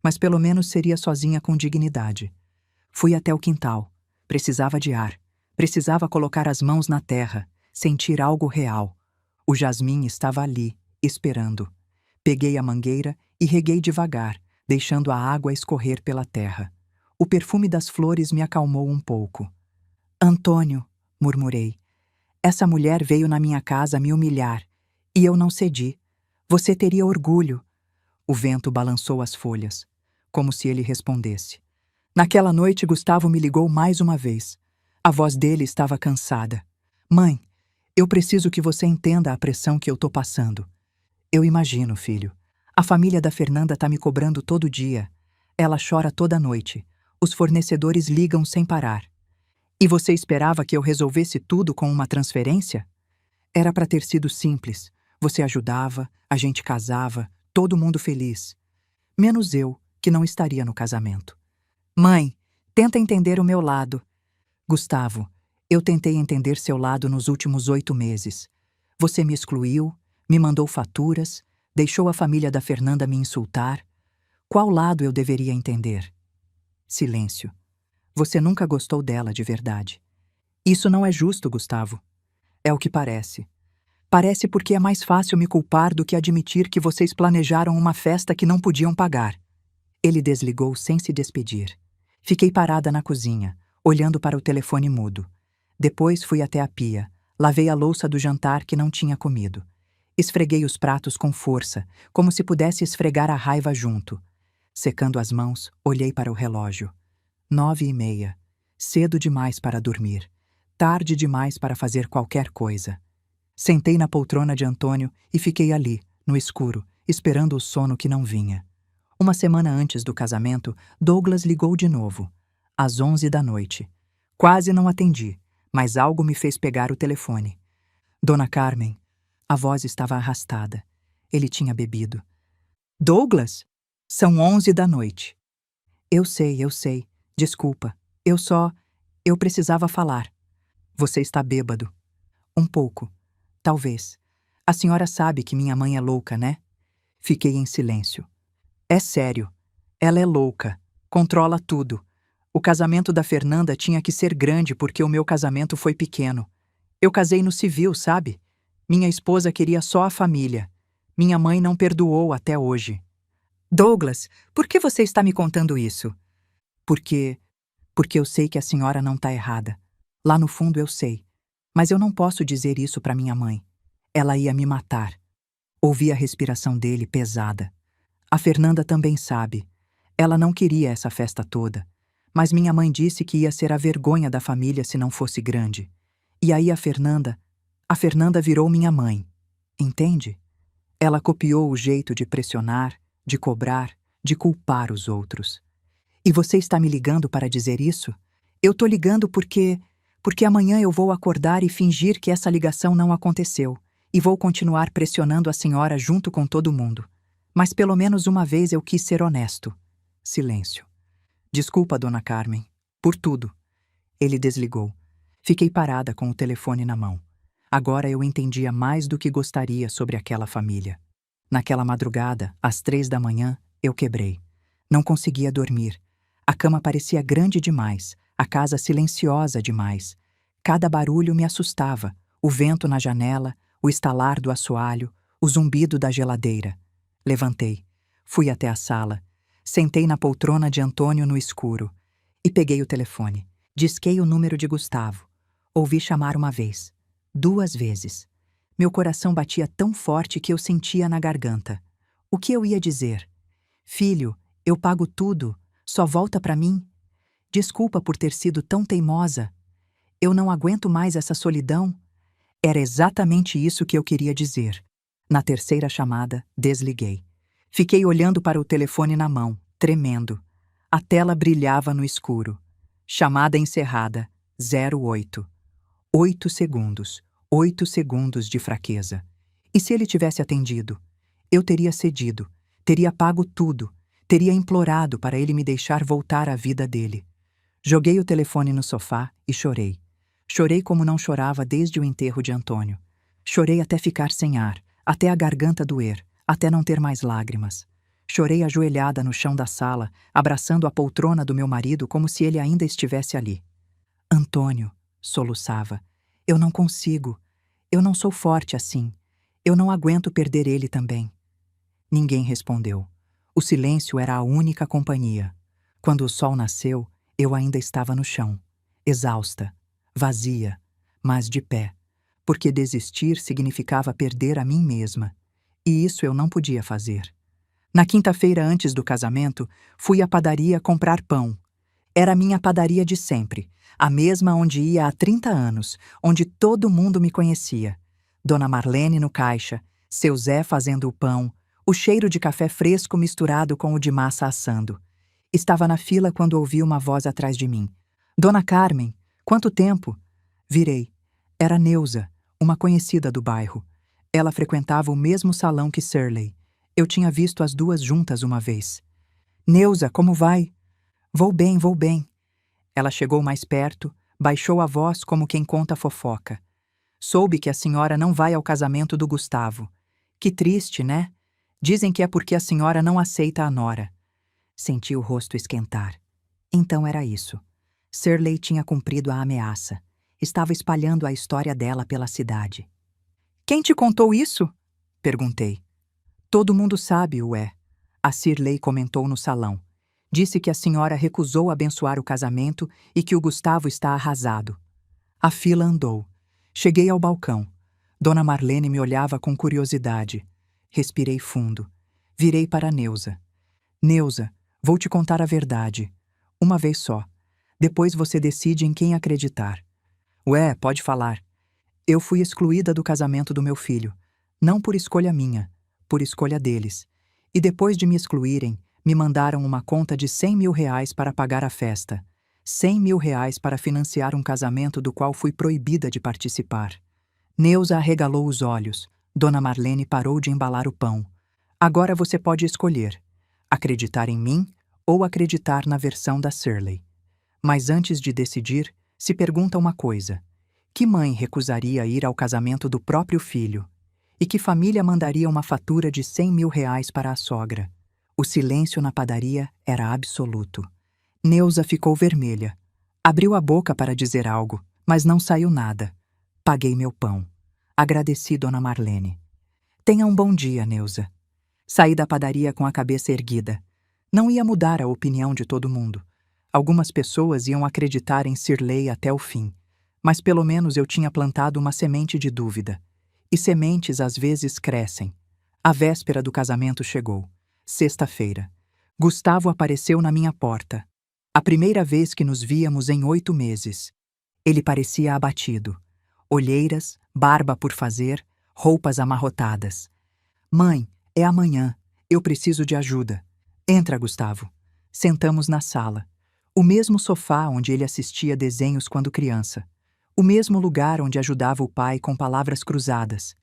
Mas pelo menos seria sozinha com dignidade. Fui até o quintal. Precisava de ar. Precisava colocar as mãos na terra, sentir algo real. O jasmim estava ali, esperando. Peguei a mangueira e reguei devagar, deixando a água escorrer pela terra. O perfume das flores me acalmou um pouco. Antônio, murmurei. Essa mulher veio na minha casa me humilhar. E eu não cedi. Você teria orgulho. O vento balançou as folhas, como se ele respondesse. Naquela noite, Gustavo me ligou mais uma vez. A voz dele estava cansada. Mãe, eu preciso que você entenda a pressão que eu tô passando. Eu imagino, filho. A família da Fernanda tá me cobrando todo dia. Ela chora toda noite. Os fornecedores ligam sem parar. E você esperava que eu resolvesse tudo com uma transferência? Era para ter sido simples. Você ajudava, a gente casava, todo mundo feliz. Menos eu, que não estaria no casamento. Mãe, tenta entender o meu lado. Gustavo, eu tentei entender seu lado nos últimos 8 meses. Você me excluiu, me mandou faturas, deixou a família da Fernanda me insultar. Qual lado eu deveria entender? Silêncio. Você nunca gostou dela de verdade. Isso não é justo, Gustavo. É o que parece. Parece porque é mais fácil me culpar do que admitir que vocês planejaram uma festa que não podiam pagar. Ele desligou sem se despedir. Fiquei parada na cozinha, olhando para o telefone mudo. Depois fui até a pia, lavei a louça do jantar que não tinha comido. Esfreguei os pratos com força, como se pudesse esfregar a raiva junto. Secando as mãos, olhei para o relógio. 9h30. Cedo demais para dormir. Tarde demais para fazer qualquer coisa. Sentei na poltrona de Antônio e fiquei ali, no escuro, esperando o sono que não vinha. Uma semana antes do casamento, Douglas ligou de novo, às 11 da noite. Quase não atendi, mas algo me fez pegar o telefone. Dona Carmen. A voz estava arrastada. Ele tinha bebido. Douglas? São 11 da noite. Eu sei. Desculpa. Eu precisava falar. Você está bêbado. Um pouco. Talvez. A senhora sabe que minha mãe é louca, né? Fiquei em silêncio. É sério. Ela é louca. Controla tudo. O casamento da Fernanda tinha que ser grande porque o meu casamento foi pequeno. Eu casei no civil, sabe? Minha esposa queria só a família. Minha mãe não perdoou até hoje. Douglas, por que você está me contando isso? Porque eu sei que a senhora não está errada. Lá no fundo eu sei. Mas eu não posso dizer isso para minha mãe. Ela ia me matar. Ouvi a respiração dele pesada. A Fernanda também sabe. Ela não queria essa festa toda. Mas minha mãe disse que ia ser a vergonha da família se não fosse grande. E aí a Fernanda virou minha mãe. Entende? Ela copiou o jeito de pressionar, de cobrar, de culpar os outros. E você está me ligando para dizer isso? Eu tô ligando porque amanhã eu vou acordar e fingir que essa ligação não aconteceu, e vou continuar pressionando a senhora junto com todo mundo. Mas pelo menos uma vez eu quis ser honesto. Silêncio. Desculpa, dona Carmen. Por tudo. Ele desligou. Fiquei parada com o telefone na mão. Agora eu entendia mais do que gostaria sobre aquela família. Naquela madrugada, às 3 da manhã, eu quebrei. Não conseguia dormir. A cama parecia grande demais, a casa silenciosa demais. Cada barulho me assustava, o vento na janela, o estalar do assoalho, o zumbido da geladeira. Levantei. Fui até a sala. Sentei na poltrona de Antônio no escuro. E peguei o telefone. Disquei o número de Gustavo. Ouvi chamar uma vez. 2 vezes. Meu coração batia tão forte que eu sentia na garganta. O que eu ia dizer? Filho, eu pago tudo. Só volta para mim. Desculpa por ter sido tão teimosa. Eu não aguento mais essa solidão. Era exatamente isso que eu queria dizer. Na terceira chamada, desliguei. Fiquei olhando para o telefone na mão, tremendo. A tela brilhava no escuro. Chamada encerrada, 08. 8 segundos. 8 segundos de fraqueza. E se ele tivesse atendido? Eu teria cedido, teria pago tudo, teria implorado para ele me deixar voltar à vida dele. Joguei o telefone no sofá e chorei. Chorei como não chorava desde o enterro de Antônio. Chorei até ficar sem ar, até a garganta doer, até não ter mais lágrimas. Chorei ajoelhada no chão da sala, abraçando a poltrona do meu marido como se ele ainda estivesse ali. Antônio, soluçava. Eu não consigo. Eu não sou forte assim. Eu não aguento perder ele também. Ninguém respondeu. O silêncio era a única companhia. Quando o sol nasceu, eu ainda estava no chão, exausta, vazia, mas de pé, porque desistir significava perder a mim mesma, e isso eu não podia fazer. Na quinta-feira antes do casamento, fui à padaria comprar pão. Era a minha padaria de sempre, a mesma onde ia há 30 anos, onde todo mundo me conhecia. Dona Marlene no caixa, seu Zé fazendo o pão, o cheiro de café fresco misturado com o de massa assando. Estava na fila quando ouvi uma voz atrás de mim. Dona Carmen, quanto tempo? Virei. Era Neuza, uma conhecida do bairro. Ela frequentava o mesmo salão que Shirley. Eu tinha visto as duas juntas uma vez. Neuza, como vai? Vou bem, vou bem. Ela chegou mais perto, baixou a voz como quem conta fofoca. Soube que a senhora não vai ao casamento do Gustavo. Que triste, né? Dizem que é porque a senhora não aceita a nora. Senti o rosto esquentar. Então era isso. Shirley tinha cumprido a ameaça. Estava espalhando a história dela pela cidade. Quem te contou isso? Perguntei. Todo mundo sabe, ué. A Shirley comentou no salão. Disse que a senhora recusou abençoar o casamento e que o Gustavo está arrasado. A fila andou. Cheguei ao balcão. Dona Marlene me olhava com curiosidade. Respirei fundo. Virei para Neuza. Neuza, vou te contar a verdade. Uma vez só. Depois você decide em quem acreditar. Ué, pode falar. Eu fui excluída do casamento do meu filho. Não por escolha minha, por escolha deles. E depois de me excluírem, me mandaram uma conta de 100 mil reais para pagar a festa. 100 mil reais para financiar um casamento do qual fui proibida de participar. Neuza arregalou os olhos. Dona Marlene parou de embalar o pão. Agora você pode escolher. Acreditar em mim ou acreditar na versão da Shirley. Mas antes de decidir, se pergunta uma coisa. Que mãe recusaria ir ao casamento do próprio filho? E que família mandaria uma fatura de 100 mil reais para a sogra? O silêncio na padaria era absoluto. Neuza ficou vermelha. Abriu a boca para dizer algo, mas não saiu nada. Paguei meu pão. Agradeci Dona Marlene. Tenha um bom dia, Neuza. Saí da padaria com a cabeça erguida. Não ia mudar a opinião de todo mundo. Algumas pessoas iam acreditar em Shirley até o fim. Mas pelo menos eu tinha plantado uma semente de dúvida. E sementes às vezes crescem. A véspera do casamento chegou. Sexta-feira. Gustavo apareceu na minha porta. A primeira vez que nos víamos em 8 meses. Ele parecia abatido. Olheiras, barba por fazer, roupas amarrotadas. Mãe, é amanhã. Eu preciso de ajuda. Entra, Gustavo. Sentamos na sala. O mesmo sofá onde ele assistia desenhos quando criança. O mesmo lugar onde ajudava o pai com palavras cruzadas.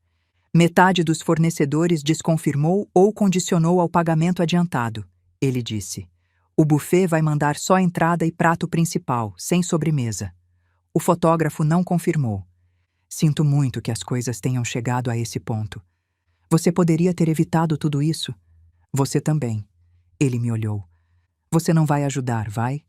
Metade dos fornecedores desconfirmou ou condicionou ao pagamento adiantado, ele disse. O buffet vai mandar só entrada e prato principal, sem sobremesa. O fotógrafo não confirmou. Sinto muito que as coisas tenham chegado a esse ponto. Você poderia ter evitado tudo isso? Você também. Ele me olhou. Você não vai ajudar, vai?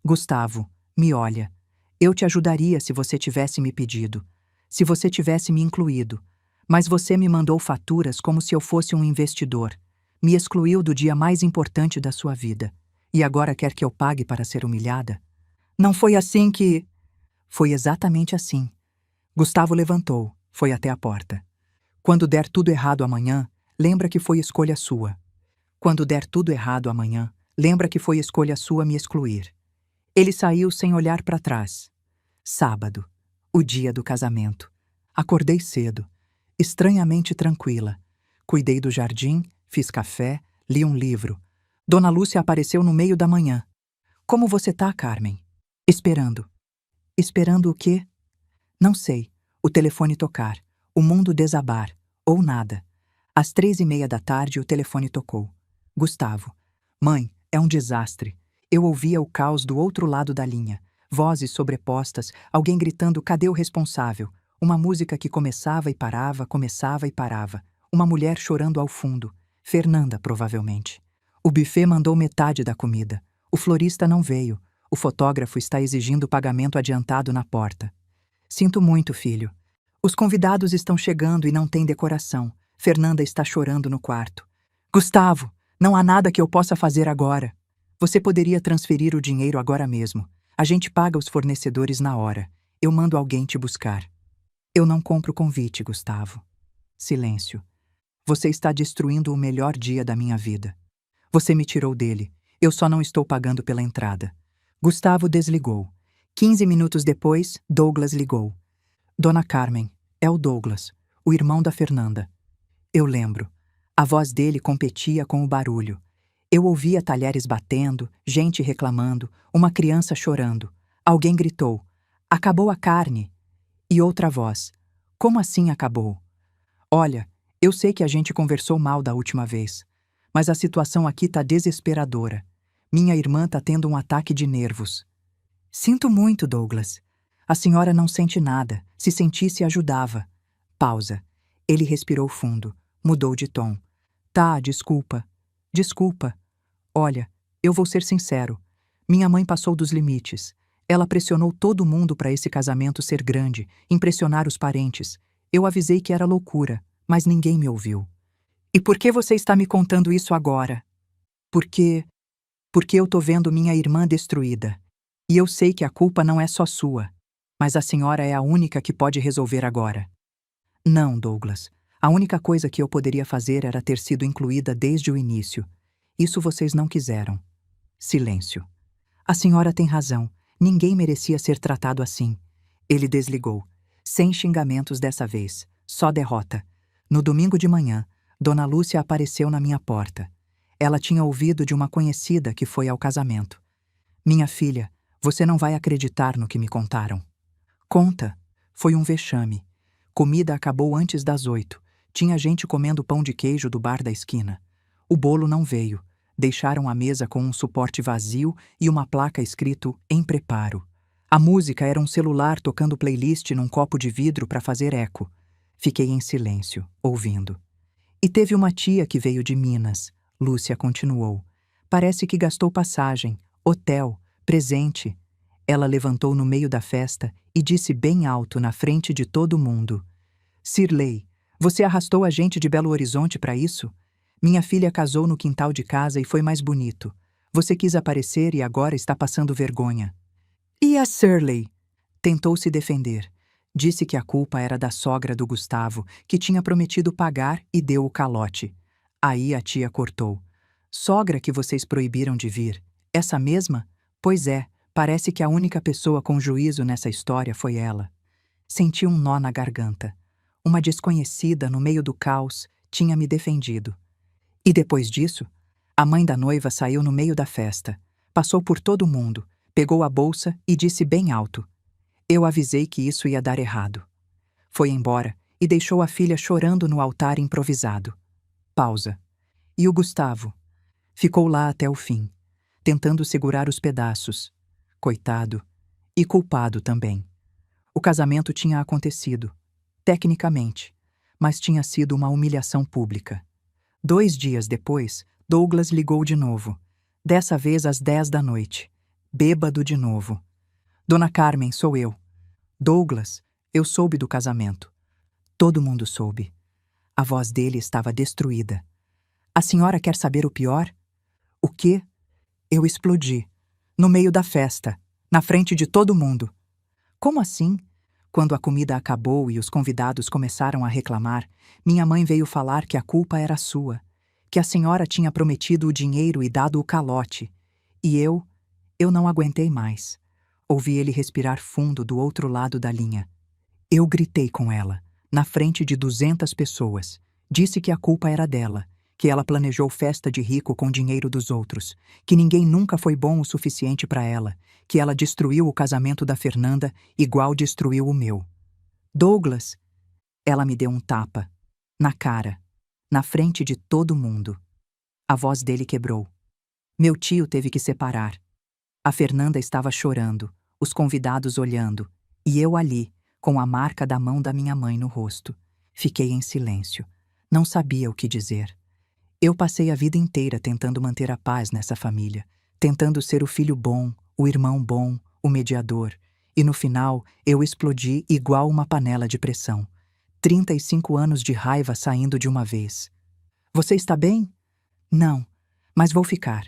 Gustavo, me olha. Eu te ajudaria se você tivesse me pedido, se você tivesse me incluído. Mas você me mandou faturas como se eu fosse um investidor. Me excluiu do dia mais importante da sua vida. E agora quer que eu pague para ser humilhada? Não foi assim que... Foi exatamente assim. Gustavo levantou, foi até a porta. Quando der tudo errado amanhã, lembra que foi escolha sua. Quando der tudo errado amanhã, lembra que foi escolha sua me excluir. Ele saiu sem olhar para trás. Sábado, o dia do casamento. Acordei cedo, estranhamente tranquila. Cuidei do jardim, fiz café, li um livro. Dona Lúcia apareceu no meio da manhã. Como você tá, Carmen? Esperando. Esperando o quê? Não sei. O telefone tocar. O mundo desabar. Ou nada. Às 3:30 da tarde, o telefone tocou. Gustavo. Mãe, é um desastre. Eu ouvia o caos do outro lado da linha. Vozes sobrepostas, alguém gritando cadê o responsável? Uma música que começava e parava, começava e parava. Uma mulher chorando ao fundo. Fernanda, provavelmente. O buffet mandou metade da comida. O florista não veio. O fotógrafo está exigindo pagamento adiantado na porta. Sinto muito, filho. Os convidados estão chegando e não tem decoração. Fernanda está chorando no quarto. Gustavo, não há nada que eu possa fazer agora. Você poderia transferir o dinheiro agora mesmo. A gente paga os fornecedores na hora. Eu mando alguém te buscar. Eu não compro convite, Gustavo. Silêncio. Você está destruindo o melhor dia da minha vida. Você me tirou dele. Eu só não estou pagando pela entrada. Gustavo desligou. 15 minutos depois, Douglas ligou. Dona Carmen, é o Douglas, o irmão da Fernanda. Eu lembro. A voz dele competia com o barulho. Eu ouvia talheres batendo, gente reclamando, uma criança chorando. Alguém gritou: acabou a carne. E outra voz: como assim acabou? Olha, eu sei que a gente conversou mal da última vez, mas a situação aqui tá desesperadora. Minha irmã tá tendo um ataque de nervos. Sinto muito, Douglas. A senhora não sente nada. Se sentisse, ajudava. Pausa. Ele respirou fundo. Mudou de tom. Tá, desculpa. Desculpa. Olha, eu vou ser sincero. Minha mãe passou dos limites. Ela pressionou todo mundo para esse casamento ser grande, impressionar os parentes. Eu avisei que era loucura, mas ninguém me ouviu. E por que você está me contando isso agora? Porque eu tô vendo minha irmã destruída. E eu sei que a culpa não é só sua. Mas a senhora é a única que pode resolver agora. Não, Douglas. A única coisa que eu poderia fazer era ter sido incluída desde o início. Isso vocês não quiseram. Silêncio. A senhora tem razão. Ninguém merecia ser tratado assim. Ele desligou. Sem xingamentos dessa vez. Só derrota. No domingo de manhã, Dona Lúcia apareceu na minha porta. Ela tinha ouvido de uma conhecida que foi ao casamento. Minha filha, você não vai acreditar no que me contaram. Conta. Foi um vexame. Comida acabou antes das 8. Tinha gente comendo pão de queijo do bar da esquina. O bolo não veio. Deixaram a mesa com um suporte vazio e uma placa escrito "Em preparo". A música era um celular tocando playlist num copo de vidro para fazer eco. Fiquei em silêncio, ouvindo. E teve uma tia que veio de Minas. Lúcia continuou. Parece que gastou passagem, hotel, presente. Ela levantou no meio da festa e disse bem alto na frente de todo mundo: Cirlei, você arrastou a gente de Belo Horizonte para isso? Minha filha casou no quintal de casa e foi mais bonito. Você quis aparecer e agora está passando vergonha. E a Shirley? Tentou se defender. Disse que a culpa era da sogra do Gustavo, que tinha prometido pagar e deu o calote. Aí a tia cortou. Sogra que vocês proibiram de vir. Essa mesma? Pois é, parece que a única pessoa com juízo nessa história foi ela. Senti um nó na garganta. Uma desconhecida, no meio do caos, tinha me defendido. E depois disso, a mãe da noiva saiu no meio da festa, passou por todo mundo, pegou a bolsa e disse bem alto: "Eu avisei que isso ia dar errado." Foi embora e deixou a filha chorando no altar improvisado. Pausa. E o Gustavo? Ficou lá até o fim, tentando segurar os pedaços. Coitado. E culpado também. O casamento tinha acontecido, tecnicamente, mas tinha sido uma humilhação pública. 2 dias depois, Douglas ligou de novo, dessa vez às 10 da noite, bêbado de novo. "Dona Carmen, sou eu." "Douglas, eu soube do casamento." Todo mundo soube. A voz dele estava destruída. "A senhora quer saber o pior?" "O quê?" "Eu explodi. No meio da festa. Na frente de todo mundo." "Como assim?" "Quando a comida acabou e os convidados começaram a reclamar, minha mãe veio falar que a culpa era sua, que a senhora tinha prometido o dinheiro e dado o calote. E eu não aguentei mais." Ouvi ele respirar fundo do outro lado da linha. Eu gritei com ela, na frente de 200 pessoas. Disse que a culpa era dela, que ela planejou festa de rico com dinheiro dos outros, que ninguém nunca foi bom o suficiente para ela, que ela destruiu o casamento da Fernanda igual destruiu o meu. "Douglas!" Ela me deu um tapa, na cara, na frente de todo mundo. A voz dele quebrou. Meu tio teve que separar. A Fernanda estava chorando, os convidados olhando, e eu ali, com a marca da mão da minha mãe no rosto. Fiquei em silêncio. Não sabia o que dizer. Eu passei a vida inteira tentando manter a paz nessa família, tentando ser o filho bom, o irmão bom, o mediador. E no final, eu explodi igual uma panela de pressão. 35 anos de raiva saindo de uma vez. "Você está bem?" "Não, mas vou ficar.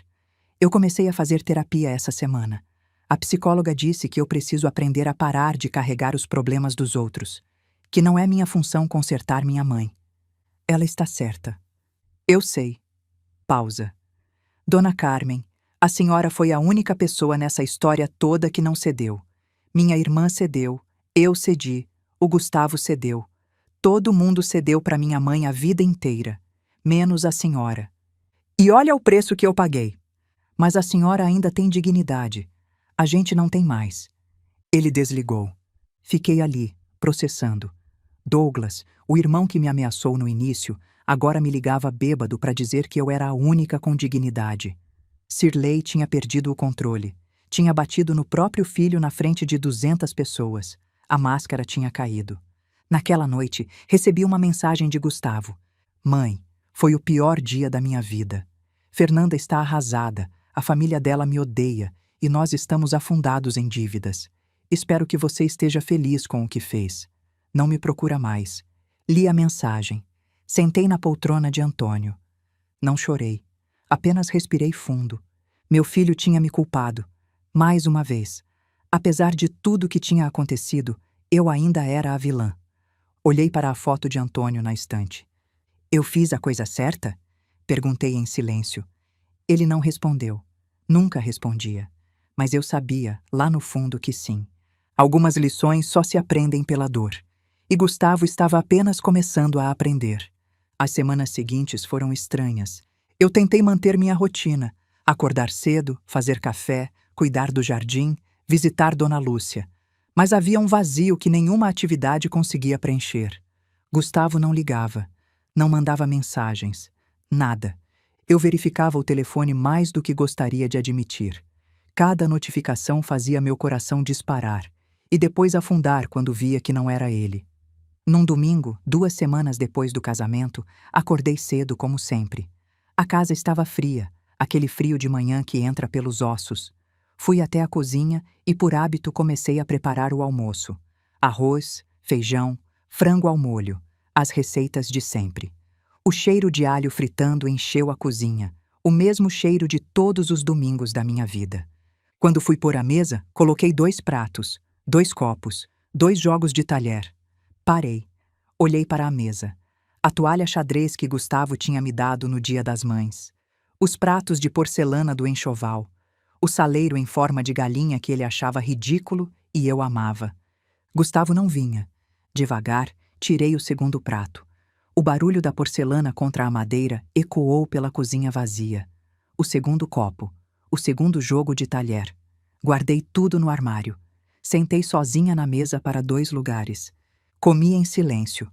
Eu comecei a fazer terapia essa semana. A psicóloga disse que eu preciso aprender a parar de carregar os problemas dos outros, que não é minha função consertar minha mãe." "Ela está certa." "Eu sei." Pausa. "Dona Carmen, a senhora foi a única pessoa nessa história toda que não cedeu. Minha irmã cedeu, eu cedi, o Gustavo cedeu. Todo mundo cedeu para minha mãe a vida inteira, menos a senhora. E olha o preço que eu paguei. Mas a senhora ainda tem dignidade. A gente não tem mais." Ele desligou. Fiquei ali, processando. Douglas, o irmão que me ameaçou no início, agora me ligava bêbado para dizer que eu era a única com dignidade. Sirley tinha perdido o controle. Tinha batido no próprio filho na frente de 200 pessoas. A máscara tinha caído. Naquela noite, recebi uma mensagem de Gustavo. "Mãe, foi o pior dia da minha vida. Fernanda está arrasada, a família dela me odeia e nós estamos afundados em dívidas. Espero que você esteja feliz com o que fez. Não me procura mais." Li a mensagem. Sentei na poltrona de Antônio. Não chorei. Apenas respirei fundo. Meu filho tinha me culpado. Mais uma vez. Apesar de tudo que tinha acontecido, eu ainda era a vilã. Olhei para a foto de Antônio na estante. "Eu fiz a coisa certa?" Perguntei em silêncio. Ele não respondeu. Nunca respondia. Mas eu sabia, lá no fundo, que sim. Algumas lições só se aprendem pela dor. E Gustavo estava apenas começando a aprender. As semanas seguintes foram estranhas. Eu tentei manter minha rotina. Acordar cedo, fazer café, cuidar do jardim, visitar Dona Lúcia. Mas havia um vazio que nenhuma atividade conseguia preencher. Gustavo não ligava. Não mandava mensagens. Nada. Eu verificava o telefone mais do que gostaria de admitir. Cada notificação fazia meu coração disparar e depois afundar quando via que não era ele. Num domingo, 2 semanas depois do casamento, acordei cedo como sempre. A casa estava fria, aquele frio de manhã que entra pelos ossos. Fui até a cozinha e, por hábito, comecei a preparar o almoço. Arroz, feijão, frango ao molho, as receitas de sempre. O cheiro de alho fritando encheu a cozinha, o mesmo cheiro de todos os domingos da minha vida. Quando fui pôr a mesa, coloquei 2 pratos, 2 copos, 2 jogos de talher. Parei. Olhei para a mesa. A toalha xadrez que Gustavo tinha me dado no Dia das Mães. Os pratos de porcelana do enxoval. o saleiro em forma de galinha que ele achava ridículo e eu amava. Gustavo não vinha. Devagar, tirei o segundo prato. O barulho da porcelana contra a madeira ecoou pela cozinha vazia. O segundo copo. O segundo jogo de talher. Guardei tudo no armário. Sentei sozinha na mesa para 2 lugares. Comi em silêncio.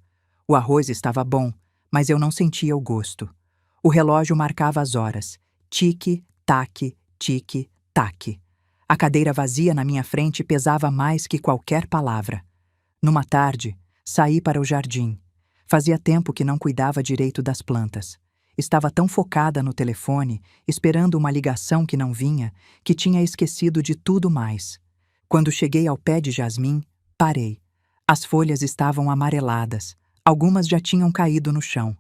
O arroz estava bom, mas eu não sentia o gosto. O relógio marcava as horas. Tique, taque, tique, taque. A cadeira vazia na minha frente pesava mais que qualquer palavra. Numa tarde, saí para o jardim. Fazia tempo que não cuidava direito das plantas. Estava tão focada no telefone, esperando uma ligação que não vinha, que tinha esquecido de tudo mais. Quando cheguei ao pé de jasmim, parei. As folhas estavam amareladas. Algumas já tinham caído no chão.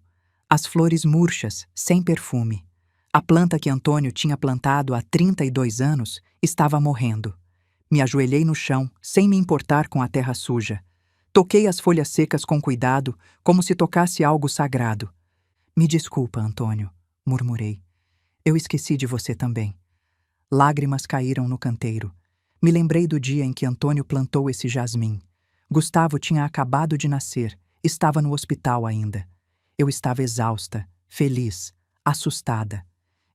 As flores murchas, sem perfume. A planta que Antônio tinha plantado há 32 anos estava morrendo. Me ajoelhei no chão, sem me importar com a terra suja. Toquei as folhas secas com cuidado, como se tocasse algo sagrado. Me desculpa, Antônio, murmurei. Eu esqueci de você também. Lágrimas caíram no canteiro. Me lembrei do dia em que Antônio plantou esse jasmim. Gustavo tinha acabado de nascer, estava no hospital ainda. Eu estava exausta, feliz, assustada.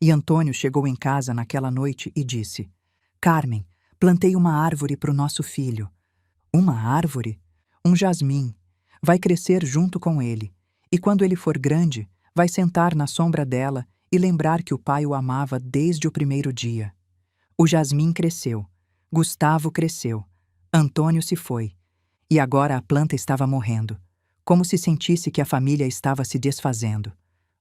E Antônio chegou em casa naquela noite e disse: Carmen, plantei uma árvore para o nosso filho. Uma árvore? Um jasmim. Vai crescer junto com ele. E quando ele for grande, vai sentar na sombra dela e lembrar que o pai o amava desde o primeiro dia. O jasmim cresceu. Gustavo cresceu. Antônio se foi. E agora a planta estava morrendo, como se sentisse que a família estava se desfazendo.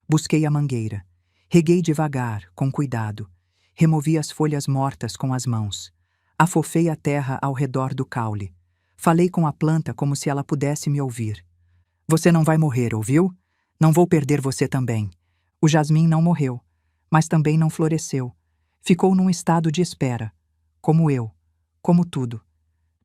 Busquei a mangueira. Reguei devagar, com cuidado. Removi as folhas mortas com as mãos. Afofei a terra ao redor do caule. Falei com a planta como se ela pudesse me ouvir. Você não vai morrer, ouviu? Não vou perder você também. O jasmim não morreu, mas também não floresceu. Ficou num estado de espera. Como eu. Como tudo.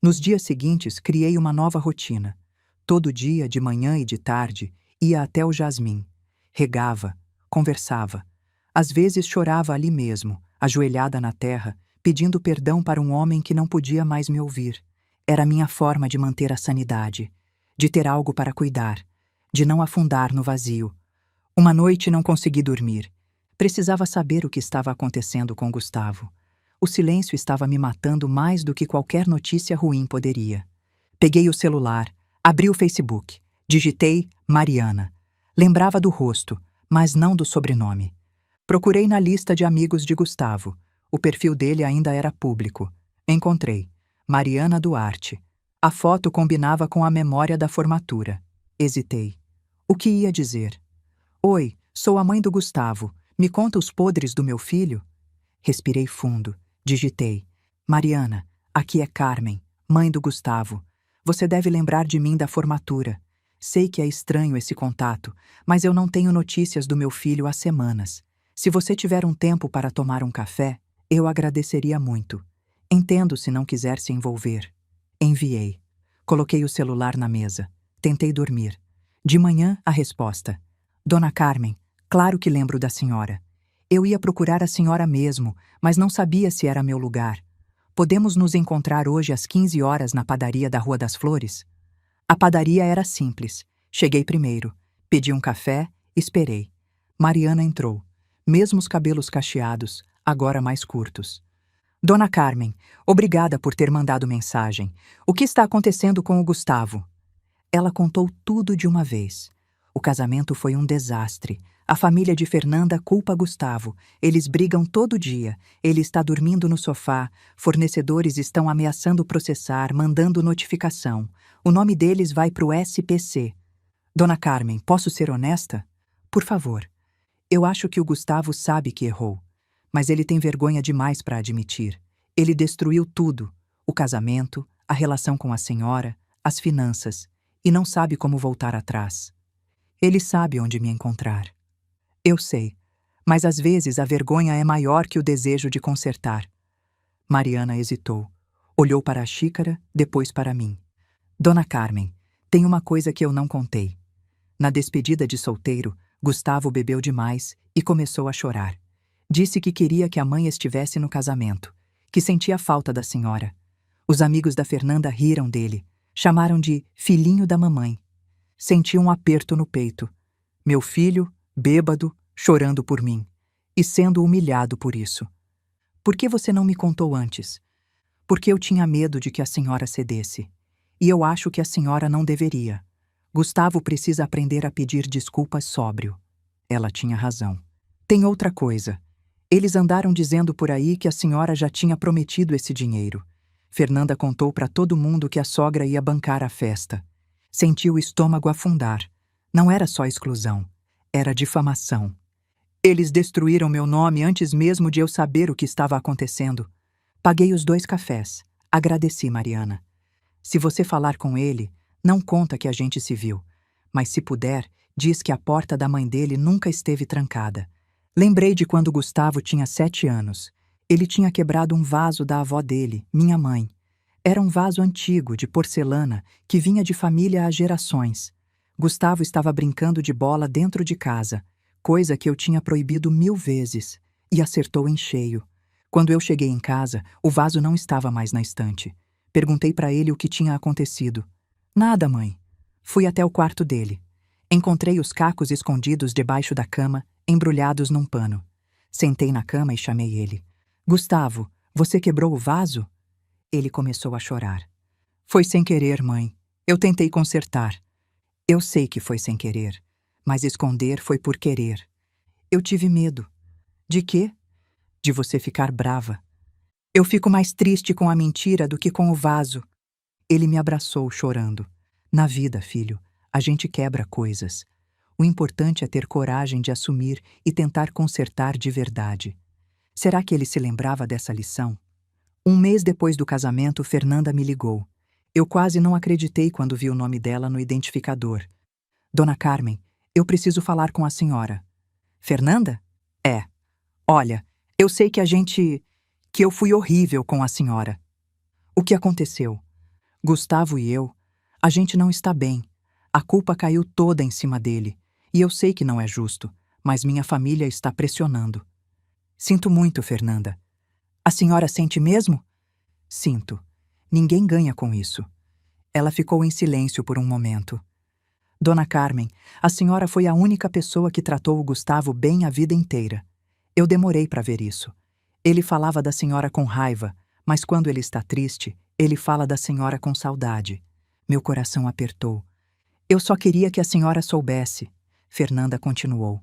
Nos dias seguintes, criei uma nova rotina. Todo dia, de manhã e de tarde, ia até o jasmim. Regava, conversava. Às vezes chorava ali mesmo, ajoelhada na terra, pedindo perdão para um homem que não podia mais me ouvir. Era minha forma de manter a sanidade, de ter algo para cuidar, de não afundar no vazio. Uma noite não consegui dormir. Precisava saber o que estava acontecendo com Gustavo. O silêncio estava me matando mais do que qualquer notícia ruim poderia. Peguei o celular, abri o Facebook, digitei Mariana. Lembrava do rosto, mas não do sobrenome. Procurei na lista de amigos de Gustavo. O perfil dele ainda era público. Encontrei. Mariana Duarte. A foto combinava com a memória da formatura. Hesitei. O que ia dizer? Oi, sou a mãe do Gustavo. Me conta os podres do meu filho? Respirei fundo. Digitei. Mariana, aqui é Carmen, mãe do Gustavo. Você deve lembrar de mim da formatura. Sei que é estranho esse contato, mas eu não tenho notícias do meu filho há semanas. Se você tiver um tempo para tomar um café, eu agradeceria muito. Entendo se não quiser se envolver. Enviei. Coloquei o celular na mesa. Tentei dormir. De manhã, a resposta. Dona Carmen, claro que lembro da senhora. Eu ia procurar a senhora mesmo, mas não sabia se era meu lugar. Podemos nos encontrar hoje às 15 horas na padaria da Rua das Flores? A padaria era simples. Cheguei primeiro. Pedi um café, esperei. Mariana entrou. Mesmos cabelos cacheados, agora mais curtos. Dona Carmen, obrigada por ter mandado mensagem. O que está acontecendo com o Gustavo? Ela contou tudo de uma vez. O casamento foi um desastre. A família de Fernanda culpa Gustavo. Eles brigam todo dia. Ele está dormindo no sofá. Fornecedores estão ameaçando processar, mandando notificação. O nome deles vai para o SPC. Dona Carmen, posso ser honesta? Por favor. Eu acho que o Gustavo sabe que errou. Mas ele tem vergonha demais para admitir. Ele destruiu tudo. O casamento, a relação com a senhora, as finanças. E não sabe como voltar atrás. Ele sabe onde me encontrar. Eu sei, mas às vezes a vergonha é maior que o desejo de consertar. Mariana hesitou. Olhou para a xícara, depois para mim. Dona Carmen, tem uma coisa que eu não contei. Na despedida de solteiro, Gustavo bebeu demais e começou a chorar. Disse que queria que a mãe estivesse no casamento, que sentia falta da senhora. Os amigos da Fernanda riram dele, chamaram de filhinho da mamãe. Senti um aperto no peito. Meu filho, bêbado, chorando por mim, e sendo humilhado por isso. Por que você não me contou antes? Porque eu tinha medo de que a senhora cedesse. E eu acho que a senhora não deveria. Gustavo precisa aprender a pedir desculpas sóbrio. Ela tinha razão. Tem outra coisa. Eles andaram dizendo por aí que a senhora já tinha prometido esse dinheiro. Fernanda contou para todo mundo que a sogra ia bancar a festa. Senti o estômago afundar. Não era só exclusão. Era difamação. Eles destruíram meu nome antes mesmo de eu saber o que estava acontecendo. Paguei os 2 cafés. Agradeci, Mariana. Se você falar com ele, não conta que a gente se viu. Mas se puder, diz que a porta da mãe dele nunca esteve trancada. Lembrei de quando Gustavo tinha 7 anos. Ele tinha quebrado um vaso da avó dele, minha mãe. Era um vaso antigo, de porcelana, que vinha de família há gerações. Gustavo estava brincando de bola dentro de casa, coisa que eu tinha proibido 1000 vezes, e acertou em cheio. Quando eu cheguei em casa, o vaso não estava mais na estante. Perguntei para ele o que tinha acontecido. Nada, mãe. Fui até o quarto dele. Encontrei os cacos escondidos debaixo da cama, embrulhados num pano. Sentei na cama e chamei ele. Gustavo, você quebrou o vaso? Ele começou a chorar. Foi sem querer, mãe. Eu tentei consertar. Eu sei que foi sem querer, mas esconder foi por querer. Eu tive medo. De quê? De você ficar brava. Eu fico mais triste com a mentira do que com o vaso. Ele me abraçou, chorando. Na vida, filho, a gente quebra coisas. O importante é ter coragem de assumir e tentar consertar de verdade. Será que ele se lembrava dessa lição? Um mês depois do casamento, Fernanda me ligou. Eu quase não acreditei quando vi o nome dela no identificador. Dona Carmen, eu preciso falar com a senhora. Fernanda? É. Olha, eu sei que eu fui horrível com a senhora. O que aconteceu? Gustavo e eu, a gente não está bem. A culpa caiu toda em cima dele. E eu sei que não é justo, mas minha família está pressionando. Sinto muito, Fernanda. A senhora sente mesmo? Sinto. Ninguém ganha com isso. Ela ficou em silêncio por um momento. Dona Carmen, a senhora foi a única pessoa que tratou o Gustavo bem a vida inteira. Eu demorei para ver isso. Ele falava da senhora com raiva, mas quando ele está triste, ele fala da senhora com saudade. Meu coração apertou. Eu só queria que a senhora soubesse. Fernanda continuou.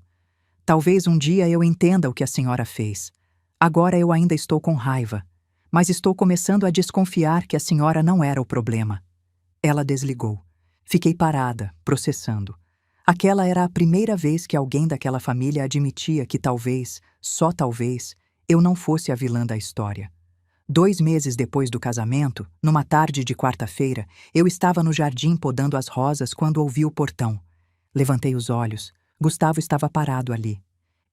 Talvez um dia eu entenda o que a senhora fez. Agora eu ainda estou com raiva, mas estou começando a desconfiar que a senhora não era o problema. Ela desligou. Fiquei parada, processando. Aquela era a primeira vez que alguém daquela família admitia que talvez, só talvez, eu não fosse a vilã da história. 2 meses depois do casamento, numa tarde de quarta-feira, eu estava no jardim podando as rosas quando ouvi o portão. Levantei os olhos. Gustavo estava parado ali.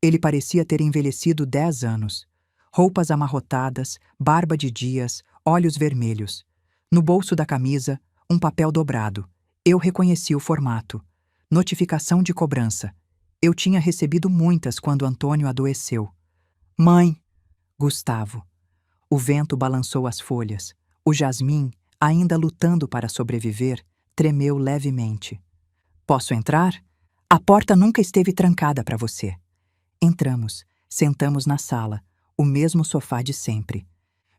Ele parecia ter envelhecido 10 anos. Roupas amarrotadas, barba de dias, olhos vermelhos. No bolso da camisa, um papel dobrado. Eu reconheci o formato. Notificação de cobrança. Eu tinha recebido muitas quando Antônio adoeceu. Mãe! Gustavo. O vento balançou as folhas. O jasmim, ainda lutando para sobreviver, tremeu levemente. Posso entrar? A porta nunca esteve trancada para você. Entramos, sentamos na sala, o mesmo sofá de sempre.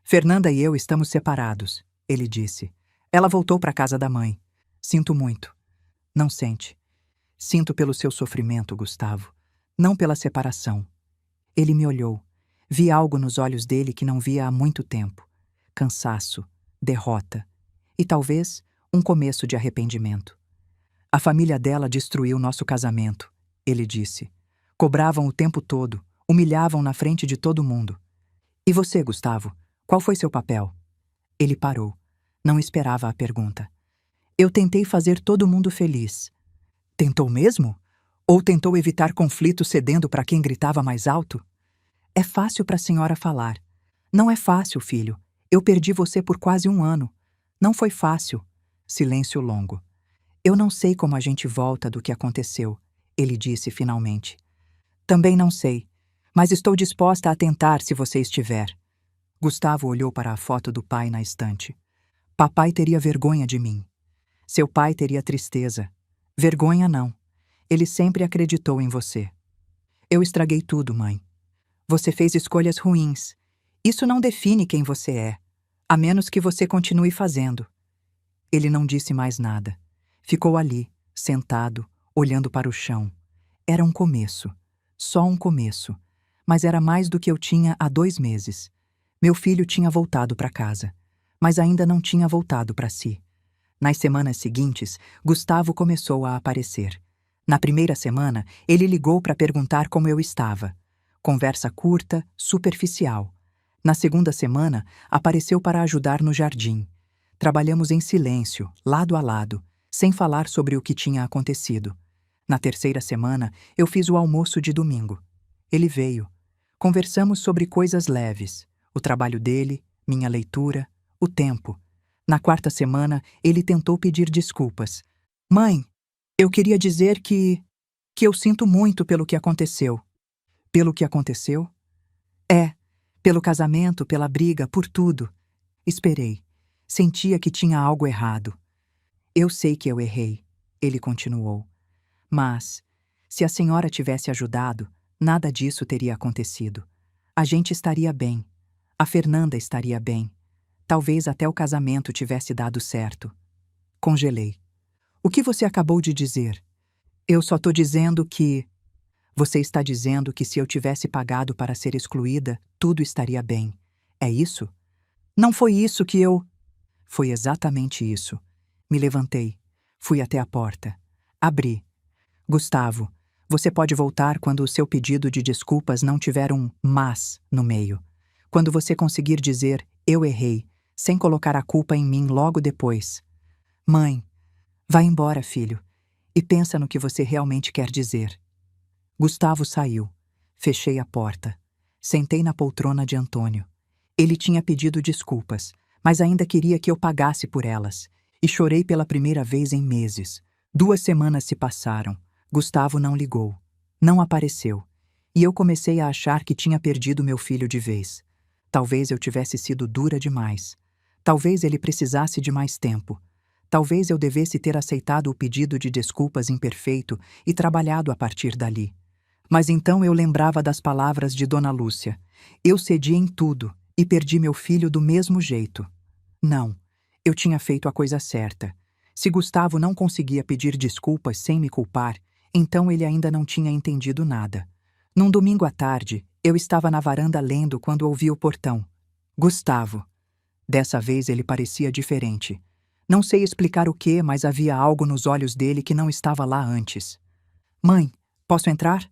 Fernanda e eu estamos separados, ele disse. Ela voltou para a casa da mãe. Sinto muito. Não sente. Sinto pelo seu sofrimento, Gustavo, não pela separação. Ele me olhou. Vi algo nos olhos dele que não via há muito tempo. Cansaço, derrota e talvez um começo de arrependimento. A família dela destruiu nosso casamento, ele disse. Cobravam o tempo todo, humilhavam na frente de todo mundo. E você, Gustavo, qual foi seu papel? Ele parou. Não esperava a pergunta. Eu tentei fazer todo mundo feliz. Tentou mesmo? Ou tentou evitar conflito cedendo para quem gritava mais alto? É fácil para a senhora falar. Não é fácil, filho. Eu perdi você por quase 1 ano. Não foi fácil. Silêncio longo. Eu não sei como a gente volta do que aconteceu, ele disse finalmente. Também não sei. Mas estou disposta a tentar se você estiver. Gustavo olhou para a foto do pai na estante. Papai teria vergonha de mim. Seu pai teria tristeza. Vergonha não. Ele sempre acreditou em você. Eu estraguei tudo, mãe. Você fez escolhas ruins. Isso não define quem você é, a menos que você continue fazendo. Ele não disse mais nada. Ficou ali, sentado, olhando para o chão. Era um começo. Só um começo. Mas era mais do que eu tinha há 2 meses. Meu filho tinha voltado para casa, mas ainda não tinha voltado para si. Nas semanas seguintes, Gustavo começou a aparecer. Na primeira semana, ele ligou para perguntar como eu estava. Conversa curta, superficial. Na segunda semana, apareceu para ajudar no jardim. Trabalhamos em silêncio, lado a lado, sem falar sobre o que tinha acontecido. Na terceira semana, eu fiz o almoço de domingo. Ele veio. Conversamos sobre coisas leves. O trabalho dele, minha leitura, o tempo. Na quarta semana, ele tentou pedir desculpas. Mãe, eu queria dizer que eu sinto muito pelo que aconteceu. Pelo que aconteceu? É, pelo casamento, pela briga, por tudo. Esperei. Sentia que tinha algo errado. Eu sei que eu errei, ele continuou. Mas, se a senhora tivesse ajudado, nada disso teria acontecido. A gente estaria bem. A Fernanda estaria bem. Talvez até o casamento tivesse dado certo. Congelei. O que você acabou de dizer? Eu só tô dizendo que... Você está dizendo que se eu tivesse pagado para ser excluída, tudo estaria bem. É isso? Não foi isso que eu... Foi exatamente isso. Me levantei. Fui até a porta. Abri. Gustavo, você pode voltar quando o seu pedido de desculpas não tiver um mas no meio. Quando você conseguir dizer, eu errei, sem colocar a culpa em mim logo depois. Mãe, vá embora, filho, e pensa no que você realmente quer dizer. Gustavo saiu. Fechei a porta. Sentei na poltrona de Antônio. Ele tinha pedido desculpas, mas ainda queria que eu pagasse por elas. E chorei pela primeira vez em meses. 2 semanas se passaram. Gustavo não ligou. Não apareceu. E eu comecei a achar que tinha perdido meu filho de vez. Talvez eu tivesse sido dura demais. Talvez ele precisasse de mais tempo. Talvez eu devesse ter aceitado o pedido de desculpas imperfeito e trabalhado a partir dali. Mas então eu lembrava das palavras de Dona Lúcia. Eu cedi em tudo e perdi meu filho do mesmo jeito. Não, eu tinha feito a coisa certa. Se Gustavo não conseguia pedir desculpas sem me culpar, então ele ainda não tinha entendido nada. Num domingo à tarde, eu estava na varanda lendo quando ouvi o portão. Gustavo. Dessa vez ele parecia diferente. Não sei explicar o que, mas havia algo nos olhos dele que não estava lá antes. Mãe, posso entrar?